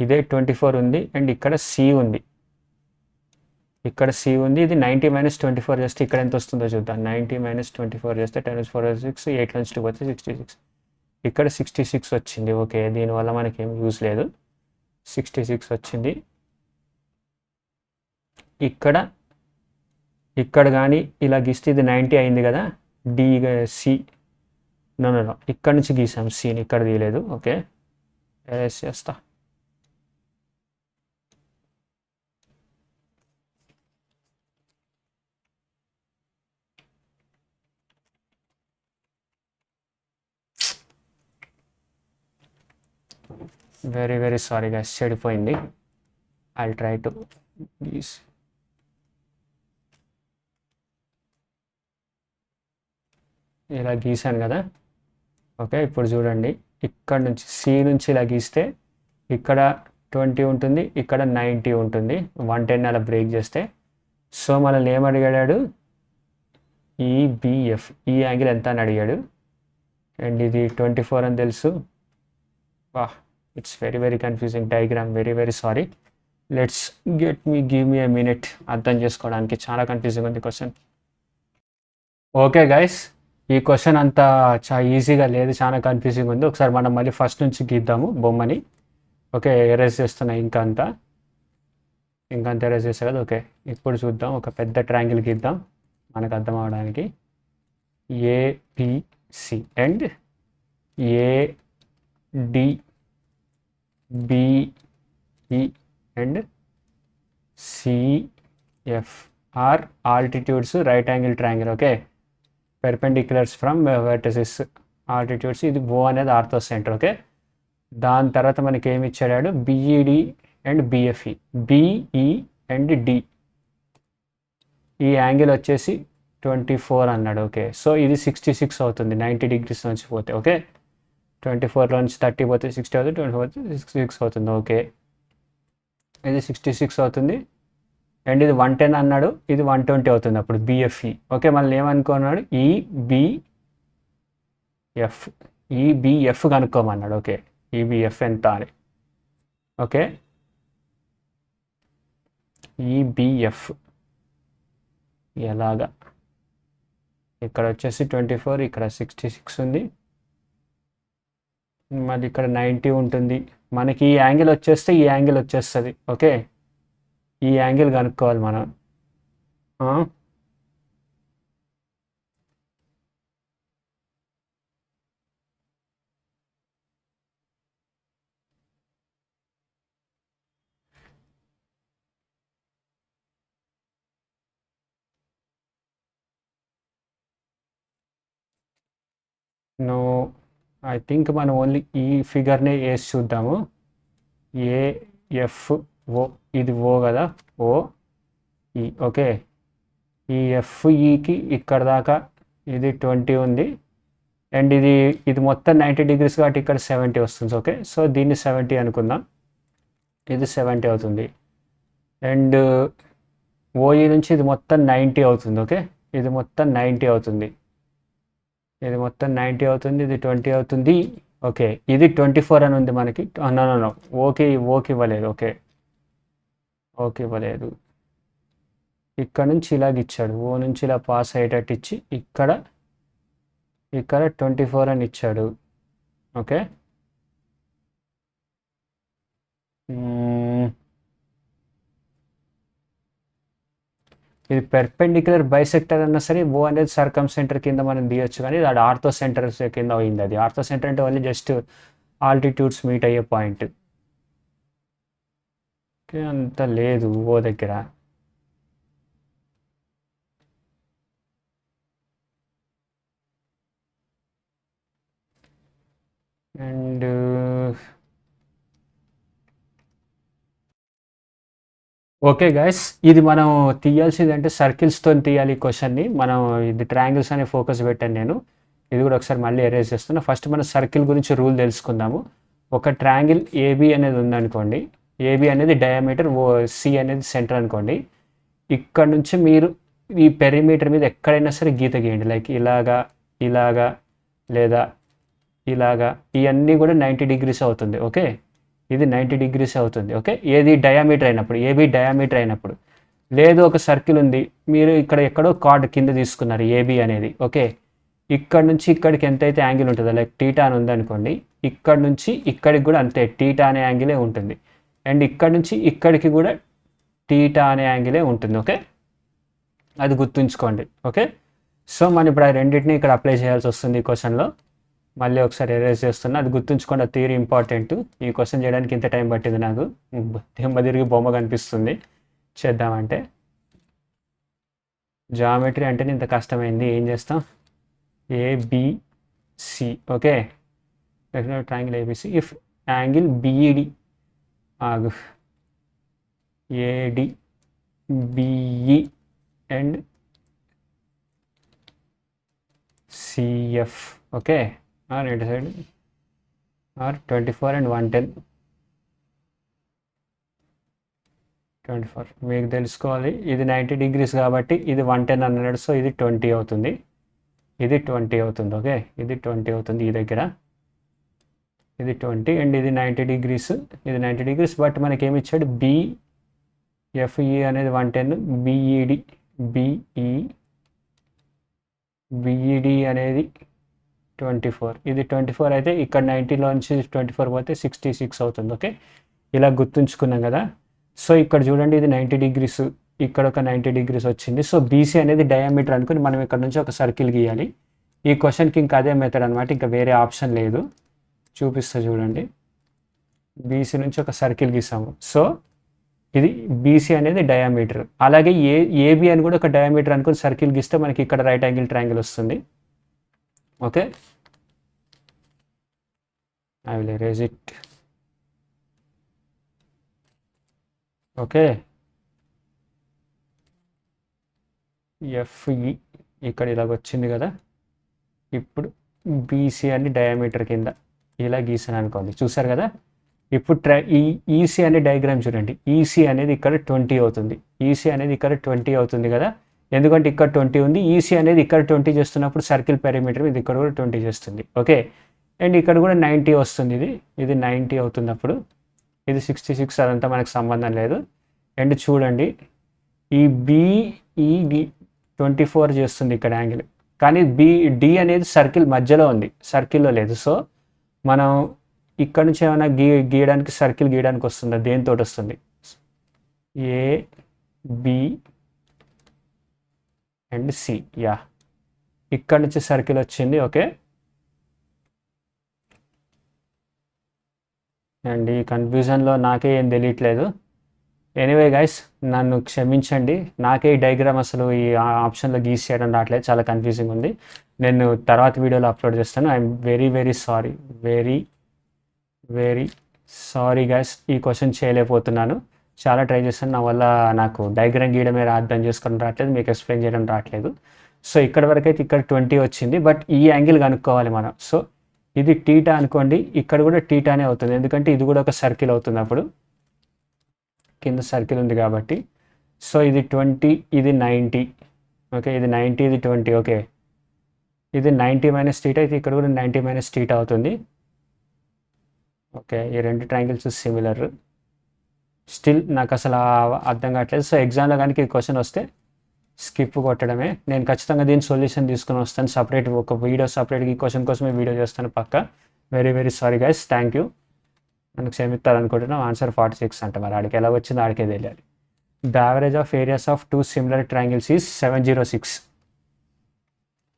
ఇదే 24 ఉంది. అండ్ ఇక్కడ సి ఉంది, ఇక్కడ సి ఉంది. ఇది 90 - 24 చేస్తే ఇక్కడ ఎంత వస్తుందో చూద్దాం. 90 - 24 చేస్తే 10⁴6 8 నుంచి 2 పోతే 66. ఇక్కడ 66 వచ్చింది. ఓకే, దీనివల్ల మనకి ఏం యూజ్ లేదు. 66 వచ్చింది. ఇక్కడ కానీ ఇలా గీస్తే ఇది 90 అయింది కదా. డి సి నో ఇక్కడ నుంచి గీసాం, సిని ఇక్కడ తీయలేదు. ఓకే, ఎరేస్ చేస్తా. వెరీ సారీ గైస్, చెడిపోయింది. ఐల్ ట్రై టు గీస్. ఇలా గీసాను కదా. ఓకే, ఇప్పుడు చూడండి, ఇక్కడ నుంచి సి నుంచి ఇలా గీస్తే ఇక్కడ 20 ఉంటుంది, ఇక్కడ 90 ఉంటుంది. 110 అలా బ్రేక్ చేస్తే. సో మనల్ని ఏమడిగాడు? ఈబిఎఫ్, ఈ యాంగిల్ ఎంత అని అడిగాడు. అండ్ ఇది 24 అని తెలుసు. వాహ్, it's very confusing diagram. Very sorry. Give me a minute అర్థం చేసుకోవడానికి. చాలా కన్ఫ్యూజింగ్ ఉంది క్వశ్చన్. ఓకే గైస్, ఈ క్వశ్చన్ అంతా ఈజీగా లేదు, చాలా కన్ఫ్యూజింగ్ ఉంది. ఒకసారి మనం మళ్ళీ ఫస్ట్ నుంచి గీద్దాము బొమ్మని. ఓకే, ఎరేజ్ చేస్తున్నా. ఇంకా అంతా ఎరేజ్ చేస్తా కదా. ఓకే, ఇప్పుడు చూద్దాం. ఒక పెద్ద ట్రయాంగిల్ గీద్దాం మనకు అర్థం అవడానికి. ABC and ADBE and CF are altitudes right angle triangle. Okay, perpendiculars from vertices altitudes. ఇది ఓ అనేది ఆర్థో సెంటర్. ఓకే, దాని తర్వాత మనకి ఏమి ఇచ్చాడు? BED and BFE. BE and D, ఈ యాంగిల్ వచ్చేసి 24 అన్నాడు. ఓకే, సో ఇది 66 అవుతుంది 90 degrees నుంచి పోతే. ఓకే, 24లో నుంచి 30 పోతే 60 అవుతుంది, 24 పోతే 66 అవుతుంది. ఓకే, ఇది 66 అవుతుంది. అండ్ ఇది 110 అన్నాడు, ఇది 120 అవుతుంది అప్పుడు బిఎఫ్ఈ. ఓకే, మళ్ళీ ఏమనుకున్నాడు? ఈబిఎఫ్ కనుక్కోమన్నాడు. ఓకే, ఈబిఎఫ్ ఎంత అని. ఓకే, ఈబిఎఫ్ ఎలాగా? ఇక్కడ వచ్చేసి 24, ఇక్కడ 66 ఉంది, మళ్ళీ ఇక్కడ 90 ఉంటుంది. మనకి ఈ యాంగిల్ వచ్చేస్తే ఈ యాంగిల్ వచ్చేస్తుంది. ఓకే, ఈ యాంగిల్ కనుక్కోవాలి మనం. నో, ఐ థింక్ మనం ఓన్లీ ఈ ఫిగర్నే వేసి చూద్దాము. ఏఎఫ్ఓ, ఇది ఓ కదా, ఓఈ. ఓకే, ఈ ఎఫ్ఈకి ఇక్కడ దాకా ఇది 20 ఉంది. అండ్ ఇది మొత్తం 90 degrees కాబట్టి ఇక్కడ 70 వస్తుంది. ఓకే, సో దీన్ని 70 అనుకుందాం. ఇది 70 అవుతుంది. అండ్ ఓఈ నుంచి ఇది మొత్తం 90 అవుతుంది. ఓకే, ఇది మొత్తం 90 అవుతుంది. ఇది మొత్తం 90 అవుతుంది. ఇది 20 అవుతుంది. ఓకే, ఇది 24 అని ఉంది మనకి. నో, ఓకే ఇవ్వలేదు. ఓకే ఇవ్వలేదు. ఇక్కడ నుంచి ఇలాగ ఇచ్చాడు, ఓ నుంచి ఇలా పాస్ అయ్యేటట్టు ఇచ్చి ఇక్కడ 24 అని ఇచ్చాడు. ఓకే, ఇది పెర్పెండిక్యులర్ బైసెక్టర్ అన్నా సరే, ఓ అనేది సర్కమ్ సెంటర్ కింద మనం తీయొచ్చు, కానీ అది ఆర్థో సెంటర్ కింద అయింది. అది ఆర్థో సెంటర్ అంటే ఓన్లీ జస్ట్ ఆల్టిట్యూడ్స్ మీట్ అయ్యే పాయింట్. ఓకే, అంత లేదు ఓ దగ్గర. అండ్ ఓకే గైస్, ఇది మనం తీయాల్సింది అంటే సర్కిల్స్తో తీయాలి ఈ క్వశ్చన్ని. మనం ఇది ట్రయాంగిల్స్ అనే ఫోకస్ పెట్టాను నేను. ఇది కూడా ఒకసారి మళ్ళీ ఎరేజ్ చేస్తున్నా. ఫస్ట్ మనం సర్కిల్ గురించి రూల్ తెలుసుకుందాము. ఒక ట్రయాంగిల్ ఏబి అనేది ఉందనుకోండి. ఏబి అనేది డయామీటర్, సి అనేది సెంటర్ అనుకోండి. ఇక్కడ నుంచి మీరు ఈ పెరిమీటర్ మీద ఎక్కడైనా సరే గీత గీయండి, లైక్ ఇలాగా ఇలాగా లేదా ఇలాగా, ఇవన్నీ కూడా 90 degrees అవుతుంది. ఓకే, ఇది 90 degrees అవుతుంది. ఓకే, ఏది డయామీటర్ అయినప్పుడు, ఏబి డయామీటర్ అయినప్పుడు. లేదు ఒక సర్కిల్ ఉంది, మీరు ఇక్కడ ఎక్కడో కార్డ్ కింద తీసుకున్నారు ఏబి అనేది. ఓకే, ఇక్కడ నుంచి ఇక్కడికి ఎంతైతే యాంగిల్ ఉంటుందో, లైక్ టీటా అని ఉందనుకోండి, ఇక్కడ నుంచి ఇక్కడికి కూడా అంతే టీటా అనే యాంగిలే ఉంటుంది. అండ్ ఇక్కడ నుంచి ఇక్కడికి కూడా టీటా అనే యాంగిలే ఉంటుంది. ఓకే, అది గుర్తుంచుకోండి. ఓకే, సో మనం ఇప్పుడు ఆ రెండింటిని ఇక్కడ అప్లై చేయాల్సి వస్తుంది ఈ క్వశ్చన్లో. మళ్ళీ ఒకసారి ఎరేజ్ చేస్తున్నా, అది గుర్తుంచుకోండి. ఆ థియరీ ఇంపార్టెంట్. ఈ క్వశ్చన్ చేయడానికి ఇంత టైం పట్టింది నాకు, తిరిగి బొమ్మ కనిపిస్తుంది. చేద్దామంటే జామెట్రీ అంటేనే ఇంత కష్టమైంది, ఏం చేస్తాం. ABC. Okay, triangle ABC. If angle BED ఆగు AD BE and CF. Okay, రెండు సైడ్ ఆర్ 24 and 110. 24 మీకు తెలుసుకోవాలి. ఇది 90 degrees కాబట్టి ఇది 110 అన్నాడు, సో ఇది 20 అవుతుంది, ఇది 20 అవుతుంది. ఓకే, ఇది 20 అవుతుంది ఈ దగ్గర, ఇది 20 అండ్ ఇది 90 degrees, ఇది 90 degrees. బట్ మనకి ఏమి ఇచ్చాడు, బిఎఫ్ఈ అనేది 110, బిఈడి అనేది 24, ఇది 24 అయితే ఇక్కడ 90లోంచి 24 పోతే 66 అవుతుంది. ఓకే, ఇలా గుర్తుంచుకున్నాం కదా. సో ఇక్కడ చూడండి, ఇది 90 degrees, ఇక్కడ ఒక 90 degrees వచ్చింది. సో బీసీ అనేది డయామీటర్ అనుకుని మనం ఇక్కడ నుంచి ఒక సర్కిల్ గీయాలి. ఈ క్వశ్చన్కి ఇంకా అదే మెథడ్ అనమాట, ఇంకా వేరే ఆప్షన్ లేదు. చూపిస్తా చూడండి. బీసీ నుంచి ఒక సర్కిల్ గీసాము. సో ఇది బీసీ అనేది డయామీటర్. అలాగే ఏబి అని కూడా ఒక డయామీటర్ అనుకుని సర్కిల్ గీస్తే మనకి ఇక్కడ రైట్ యాంగిల్ ట్రయాంగిల్ వస్తుంది. Okay, I will erase it. Okay, FE ఇక్కడ ఇలాగ వచ్చింది కదా. ఇప్పుడు బీసీ అని డయామీటర్ కింద ఇలా గీసాను అనుకోండి, చూసారు కదా. ఇప్పుడు ఈసీ అనే డయాగ్రామ్ చూడండి. ఈసీ అనేది ఇక్కడ 20 అవుతుంది, ఈసీ అనేది ఇక్కడ 20 అవుతుంది కదా, ఎందుకంటే ఇక్కడ 20 ఉంది. ఈసీ అనేది ఇక్కడ 20 చేస్తున్నప్పుడు సర్కిల్ పెరిమీటర్ ఇది ఇక్కడ కూడా 20 చేస్తుంది. ఓకే, అండ్ ఇక్కడ కూడా 90 వస్తుంది, ఇది 90 అవుతుంది. అప్పుడు ఇది 66, అదంతా మనకు సంబంధం లేదు. అండ్ చూడండి, ఈ బిఈడి 24 చేస్తుంది ఇక్కడ యాంగిల్, కానీ డి అనేది సర్కిల్ మధ్యలో ఉంది, సర్కిల్లో లేదు. సో మనం ఇక్కడ నుంచి ఏమైనా గీయడానికి, సర్కిల్ గీయడానికి వస్తుందా, దేనితో వస్తుంది, A B and C. Yeah, ఇక్కడ నుంచి సర్కిల్ వచ్చింది. ఓకే, అండ్ ఈ కన్ఫ్యూజన్లో నాకే ఏం తెలియట్లేదు. ఎనీవే గైస్, నన్ను క్షమించండి, నాకే ఈ డయాగ్రామ్ అసలు ఈ ఆప్షన్లో గీసి చేయడం రావట్లేదు, చాలా కన్ఫ్యూజింగ్ ఉంది. నేను తర్వాత వీడియోలో అప్లోడ్ చేస్తాను. ఐఎమ్ వెరీ సారీ గైస్, ఈ క్వశ్చన్ చేయలేకపోతున్నాను. చాలా ట్రై చేస్తాను, నా వల్ల నాకు డయాగ్రామ్ గీయడమే అర్థం చేసుకోవడం రావట్లేదు, మీకు ఎక్స్ప్లెయిన్ చేయడం రావట్లేదు. సో ఇక్కడ వరకు అయితే ఇక్కడ 20 వచ్చింది, బట్ ఈ యాంగిల్ కనుక్కోవాలి మనం. సో ఇది టీటా అనుకోండి, ఇక్కడ కూడా టీటానే అవుతుంది, ఎందుకంటే ఇది కూడా ఒక సర్కిల్ అవుతుంది, అప్పుడు కింద సర్కిల్ ఉంది కాబట్టి. సో ఇది 20, ఇది 90. ఓకే, ఇది 90, ఇది 20. ఓకే, ఇది 90 మైనస్ టీటా, ఇది ఇక్కడ కూడా 90 మైనస్ టీటా అవుతుంది. ఓకే, ఈ రెండు ట్రయాంగిల్స్ సిమిలర్. స్టిల్ నాకు అసలు అర్థం కావట్లేదు. సో ఎగ్జామ్లో కనుక ఈ క్వశ్చన్ వస్తే స్కిప్ కొట్టడమే. నేను ఖచ్చితంగా దీని సొల్యూషన్ తీసుకుని వస్తాను, సపరేట్ ఒక వీడియో, సపరేట్గా ఈ క్వశ్చన్ కోసమే వీడియో చేస్తాను పక్క. Very sorry guys, thank you. మనకు క్షమిస్తారనుకుంటున్నాం. ఆన్సర్ 46 అంట, మరి ఆడికి ఎలా వచ్చిందో ఆడికే తెలియాలి. The average of areas of two similar triangles is 706.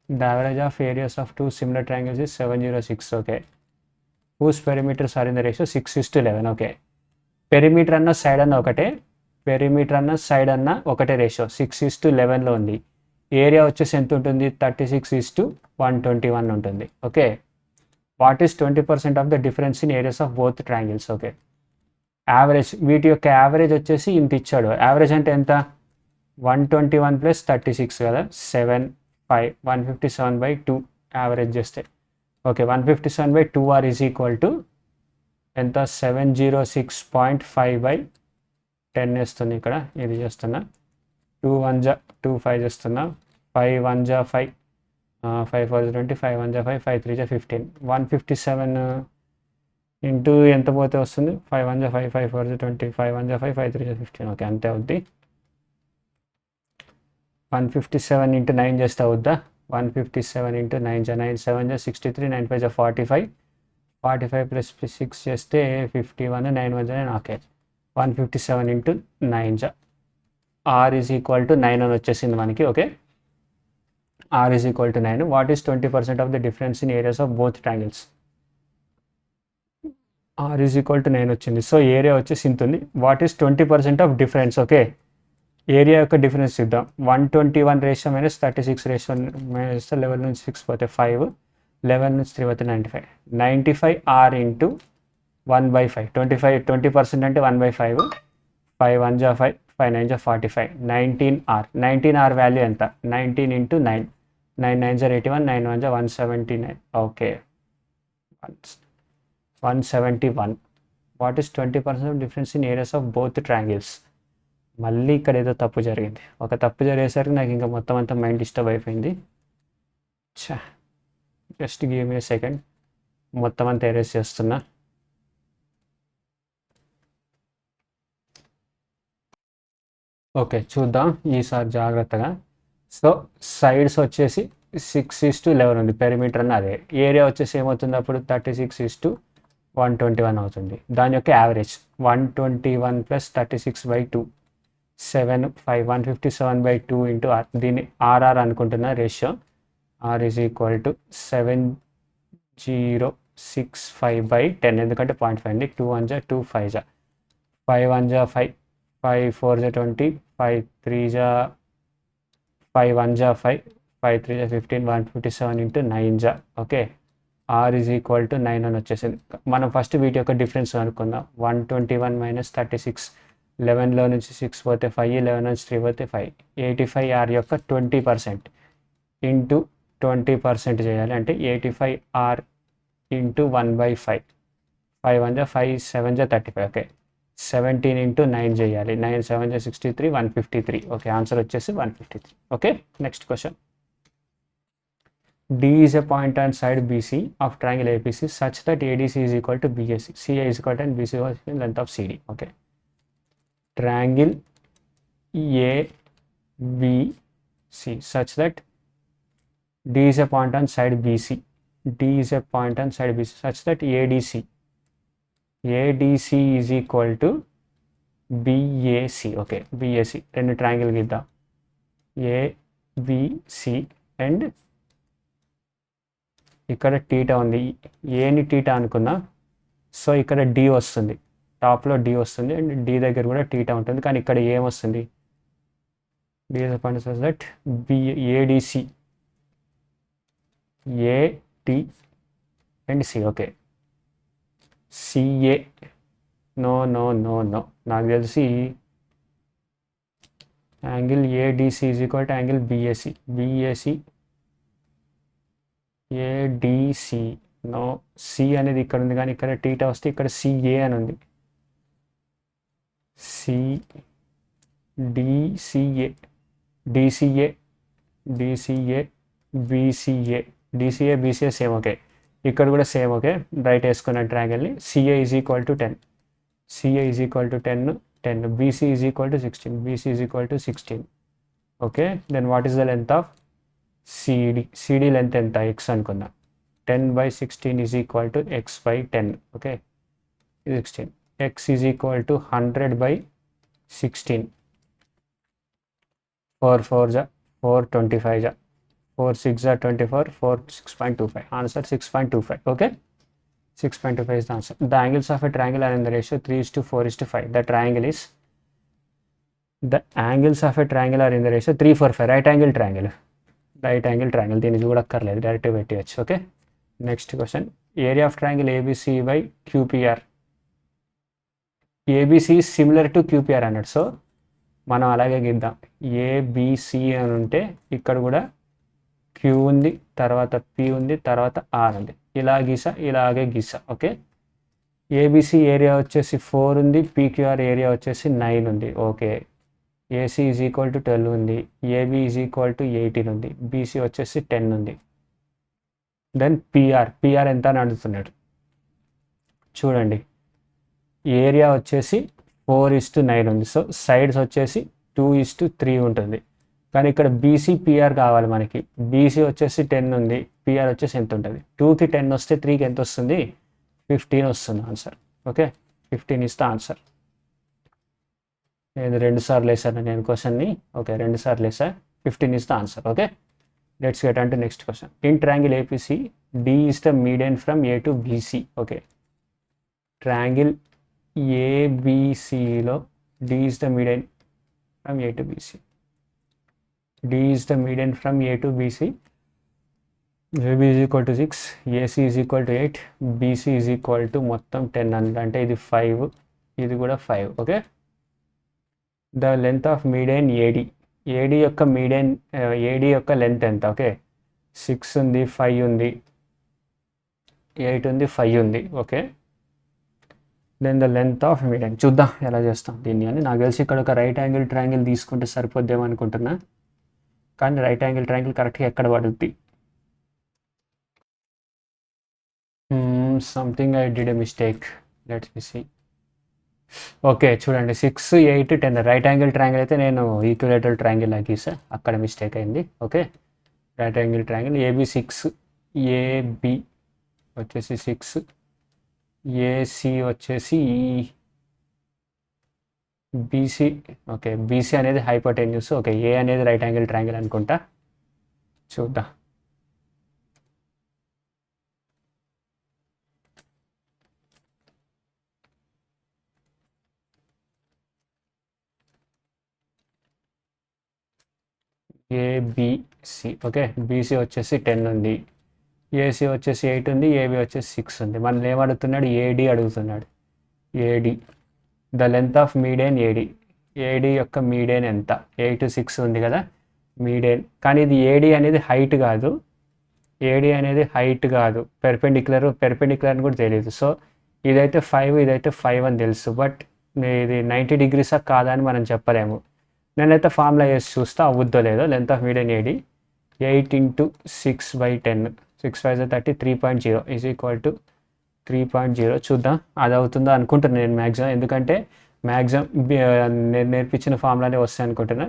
The average of areas of two similar triangles is 706. Okay, whose perimeters are in the ratio 6:11. Okay, perimeter అన్న side అన్న ఒకటే, పెరిమీటర్ అన్న సైడ్ అన్న ఒకటే రేషియో 6:11లో ఉంది. Area వచ్చేసి ఎంత ఉంటుంది, 36:121 ఉంటుంది. Okay, what is 20% of the difference in areas of both triangles. Okay, average, వీటి యొక్క యావరేజ్ వచ్చేసి ఇంత ఇచ్చాడు. యావరేజ్ అంటే ఎంత, 121 + 36 కదా, 75, 157/2 యావరేజ్ చేస్తే. Okay, 157/2r is equal to ఎంత 706.5/10 వేస్తుంది ఇక్కడ. ఇది చేస్తున్నా 2 1 జా 2 5 చేస్తున్నా 5 1 జా 5 5 4 జా 20 5 1 జా 5 5 3 జా 15 157 ఇంటూ ఎంత పోతే వస్తుంది 5 1 జా 5 5 4 జా 20 5 1 జా 5 5 3 జా 15 ఓకే అంతే అవుద్ది. 157 ఇంటూ 9 చేస్తే అవుద్దా 157 ఇంటూ 9 జా 9 7 జా 63 9 5 జా 45 45 ప్లస్ 6 చేస్తే 51 9 1 జా 9 ఓకే 157 ఇంటూ 9 జా R ఈజ్ ఈక్వల్ టు 9 అని వచ్చేసింది మనకి. Okay R is equal to 9. What is 20% of the difference in areas of both triangles? R is equal to 9 వచ్చింది. సో ఏరియా వచ్చేసి ఇంత ఉంది. What is 20% of difference? Okay area యొక్క difference చూద్దాం. 121 ratio minus 36 ratio minus 11 నుంచి 6 పోతే 5 11 నుంచి 3 పోతే 95 95 R ఇంటూ 1/5 20% అంటే 1/5 5 1 జా 5 5 9 జా 45 19R 19R వాల్యూ ఎంత 19 ఇంటూ 9 9 9 జా 81 9 1 జా 179 okay 171. What is 20% difference in areas of both triangles? మళ్ళీ ఇక్కడ ఏదో తప్పు జరిగింది. ఒక తప్పు జరిగేసరికి నాకు ఇంకా మొత్తం అంతా మైండ్ డిస్టర్బ్ అయిపోయింది. జస్ట్ గివ్ మీ సెకండ్, మొత్తం అంతా ఎరేస్ చేస్తున్నా. ఓకే చూద్దాం ఈసారి జాగ్రత్తగా. సో సైడ్స్ వచ్చేసి 6:11 ఉంది, పెరిమీటర్ అన్న అదే. ఏరియా వచ్చేసి ఏమవుతుంది అప్పుడు 36:121 అవుతుంది. దాని యొక్క యావరేజ్ 121 ప్లస్ 36/2 7 5 157/2 ఇంటూ R. దీన్ని RR అనుకుంటున్నా ratio. R is equal to 7065/10 ఎందుకంటే 0.5 ఉంది. 2 1 జా 2 5 జా 5 1 జా 5 5 4 జా 20 5 3 జా 5 1 జా 5 5 3 జా 15 157 ఇంటూ 9 జా okay. R is equal to 9 అని వచ్చేసింది. మనం ఫస్ట్ వీటి యొక్క డిఫరెన్స్ అనుకుందాం. 121 మైనస్ 36 11లో నుంచి 6 పోతే 5 11 నుంచి 3 పోతే 5 85 R యొక్క 20% ఇంటూ 20% చేయాలి అంటే 85 R ఇంటూ 1/5 5 1 జా 5 7 జా 35 ఓకే 17 ఇంటూ 9 చేయాలి 9 7 జా 63 153 ఓకే ఆన్సర్ వచ్చేసి 153. Okay next question. D is a point on side BC of triangle APC such that ADC is equal to BAC, CA is equal to and BC is length of CD. Okay. Triangle ABC such that D is a point on side BC. D is a point on side BC such that ADC is equal to BAC. Okay, BAC. Then triangle gidda ABC and ఇక్కడ theta ఉంది. ఏని theta అనుకున్నా. So ఇక్కడ D వస్తుంది, టాప్లో D వస్తుంది and D దగ్గర కూడా టీటా ఉంటుంది. కానీ ఇక్కడ ఏమొస్తుంది D that ADC AT and C okay CA no no no no నాకు తెలిసి angle ADC is equal to angle BAC BAC ADC no C అనేది ఇక్కడ ఉంది కానీ ఇక్కడ టీటా వస్తే ఇక్కడ సిఏ అని ఉంది. DCA DCA DCA BCA DCA BCA same okay. ఇక్కడ కూడా సేమ్ ఓకే. రైట్ వేసుకున్న ట్రయాంగిల్ని CA is equal to 10 CA is equal to 10 BC is equal to 16 BC is equal to 16 okay. Then what is the length of CD length ఎంత X అనుకున్నా. 10/16 is equal to x/10 okay 16 x is equal to 100/16 4 4 జా 4 25 జా 4 6 జా 24 4 6.25 answer 6.25 okay 6.25 is the answer. The angles of a triangle are in the ratio 3:4:5. The angles of a triangle are in the ratio 3:4:5. right angle triangle దీన్ని చూడక్కర్లేదు, direct పెట్టవచ్చు okay. Next question. Area of triangle ABC by QPR. ABC similar to QPR అన్నాడు. So మనం అలాగే గీద్దాం. ABC అని ఉంటే ఇక్కడ కూడా క్యూ ఉంది, తర్వాత పి ఉంది, తర్వాత ఆర్ ఉంది. ఇలా గీసా ఇలాగే గీసా ఓకే. ఏబిసి ఏరియా వచ్చేసి 4 ఉంది, పీక్యూఆర్ ఏరియా వచ్చేసి 9 ఉంది. Okay, AC is equal to 12 ఉంది, ఏబి ఈజ్ ఈక్వల్ టు 18 ఉంది, బీసీ వచ్చేసి 10 ఉంది. దెన్ పిఆర్ ఎంత అని అడుగుతున్నాడు. చూడండి, ఏరియా వచ్చేసి 4:9 ఉంది. సో సైడ్స్ వచ్చేసి 2:3 ఉంటుంది. కానీ ఇక్కడ బీసీ పిఆర్ కావాలి మనకి. బీసీ వచ్చేసి 10 ఉంది, పిఆర్ వచ్చేసి ఎంత ఉంటుంది? 2కి 10 వస్తే 3కి ఎంత వస్తుంది? 15 వస్తుంది answer. Okay, 15 is the answer. నేను 2 సార్లు వేసాను నేను క్వశ్చన్ని. ఓకే, 2 సార్లు వేసా. 15 is the answer. Okay, let's get on to next question. In triangle APC D is the median from A to BC. Okay, triangle ఏబిసిలో D is the median from A to BC. D is the median from A to BC. AB is equal to 6, AC is equal to 8, BC is equal to మొత్తం 10 అంటే ఇది 5, ఇది కూడా 5. Okay, the length of median AD. AD యొక్క median, AD యొక్క length ఎంత? Okay, 6 ఉంది, 5 ఉంది, 8 ఉంది, 5 ఉంది. Okay, then the length of median చూద్దాం ఎలా చేస్తాం దీన్ని అని. నాకు తెలిసి ఇక్కడ ఒక రైట్ యాంగిల్ ట్రయాంగిల్ తీసుకుంటే సరిపోద్దేమో అనుకుంటున్నా. కానీ రైట్ యాంగిల్ ట్రయాంగిల్ కరెక్ట్గా ఎక్కడ పడుద్ది? Something I did a mistake. Let's me see. Okay, చూడండి 6, 8, 10 రైట్ యాంగిల్ ట్రయాంగిల్ అయితే నేను ఈక్విలేటరల్ ట్రయాంగిల్ లాగా గీసా, అక్కడ మిస్టేక్ అయింది. Okay, right angle triangle AB 6, AB వచ్చేసి 6, ఏసి వచ్చేసి బీసీ. ఓకే, బీసీ అనేది హైపోటెన్యూస్. ఓకే, ఏ అనేది రైట్ యాంగిల్ ట్రయాంగిల్ అనుకుంటా. చూద్దాం. ఏబిసి. ఓకే, బీసీ వచ్చేసి 10 ఉంది, ఏసీ వచ్చేసి 8 ఉంది, ఏబి వచ్చేసి 6 ఉంది. మనల్ని ఏం అడుగుతున్నాడు? ఏడి అడుగుతున్నాడు. AD the length of median AD. AD యొక్క మీడియన్ ఎంత? 8, 6 ఉంది కదా మీడియన్. కానీ ఇది ఏడి అనేది హైట్ కాదు, ఏడి అనేది హైట్ కాదు, పెర్పెండిక్యులర్ అని కూడా తెలియదు. సో ఇదైతే 5, ఇదైతే 5 అని తెలుసు, బట్ ఇది 90 degrees కాదా అని మనం చెప్పలేము. నేనైతే ఫార్ములా వేసి చూస్తా అవుద్దో లేదో. Length of median AD 8 × 6/10, 6 5 30, 3.0 is equal to 3.0. చూద్దాం అది అవుతుందో అనుకుంటున్నాను నేను మ్యాక్సిమం, ఎందుకంటే మ్యాక్సిమం నేను నేర్పించిన ఫార్ములానే వస్తాయి అనుకుంటున్నా.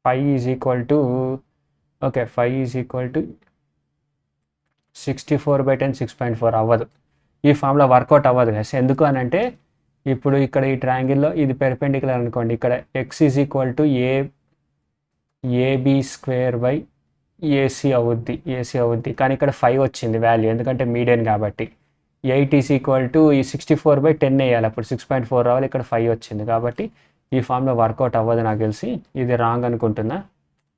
5 is equal to okay 5 is equal to 64/10, 6.4 అవ్వదు. ఈ ఫార్ములా వర్కౌట్ అవ్వదు కదా. ఎందుకు అని అంటే ఇప్పుడు ఇక్కడ ఈ ట్రయాంగిల్లో ఇది పెర్పెండిక్యులర్ అనుకోండి, ఇక్కడ x is equal to AB² అవుద్ది, ఏసీ అవుద్ది. కానీ ఇక్కడ 5 వచ్చింది వాల్యూ, ఎందుకంటే మీడియన్ కాబట్టి. 8 ఈజ్ ఈక్వల్ టు ఈ 64/10 వేయాలి, అప్పుడు 6.4 రావాలి, ఇక్కడ 5 వచ్చింది. కాబట్టి ఈ ఫామ్లో వర్కౌట్ అవ్వదు నాకు తెలిసి. ఇది రాంగ్ అనుకుంటున్నా.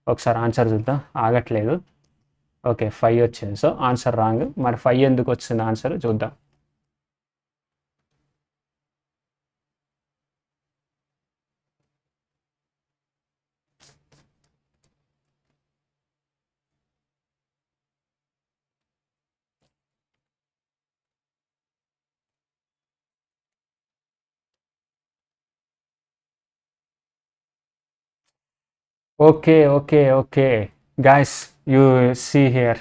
ఒకసారి ఆన్సర్ చూద్దాం, ఆగట్లేదు. ఓకే 5 వచ్చింది, సో ఆన్సర్ రాంగ్. మరి 5 ఎందుకు వచ్చింది ఆన్సర్ చూద్దాం. Okay guys, you see here,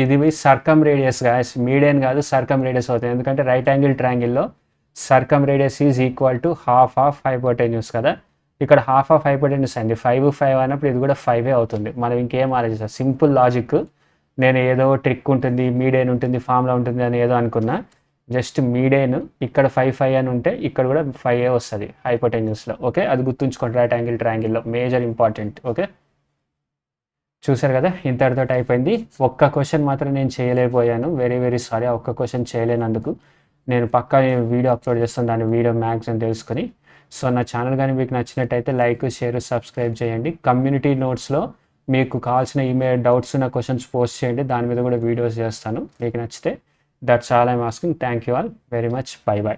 ఇది సర్కమ్ రేడియస్ గాయస్, మీడియన్ కాదు సర్కమ్ రేడియస్ అవుతుంది. ఎందుకంటే రైట్ యాంగిల్ ట్రయాంగిల్లో circumradius is equal to half of hypotenuse కదా. ఇక్కడ హాఫ్ ఆఫ్ హైపోటెన్యూస్ అయింది, 5 అన్నప్పుడు ఇది కూడా 5 అవుతుంది. మనం ఇంకేం ఆలోచిస్తాం, సింపుల్ లాజిక్. నేను ఏదో ట్రిక్ ఉంటుంది, మీడియన్ ఉంటుంది, ఫార్ములా ఉంటుంది అని ఏదో అనుకున్నా. జస్ట్ మీడియన్ ఇక్కడ 5 అని ఉంటే ఇక్కడ కూడా 5 వస్తుంది హైపోటెన్యూస్లో. ఓకే, అది గుర్తుంచుకోండి రైట్ యాంగిల్ ట్రయాంగిల్లో, మేజర్ ఇంపార్టెంట్. ఓకే, చూసారు కదా, ఇంతటితో అయిపోయింది. ఒక్క క్వశ్చన్ మాత్రం నేను చేయలేకపోయాను, వెరీ సారీ. ఆ ఒక్క క్వశ్చన్ చేయలేనందుకు నేను పక్కా వీడియో అప్లోడ్ చేస్తాను, దాని వీడియో మ్యాక్సిమం తెలుసుకొని. సో నా ఛానల్ కానీ మీకు నచ్చినట్టయితే లైక్, షేర్, సబ్స్క్రైబ్ చేయండి. కమ్యూనిటీ నోట్స్లో మీకు కావాల్సిన ఈమెయిల్ డౌట్స్ ఉన్న క్వశ్చన్స్ పోస్ట్ చేయండి, దాని మీద కూడా వీడియోస్ చేస్తాను. మీకు నచ్చితే that's all I'm asking. Thank you all very much. By.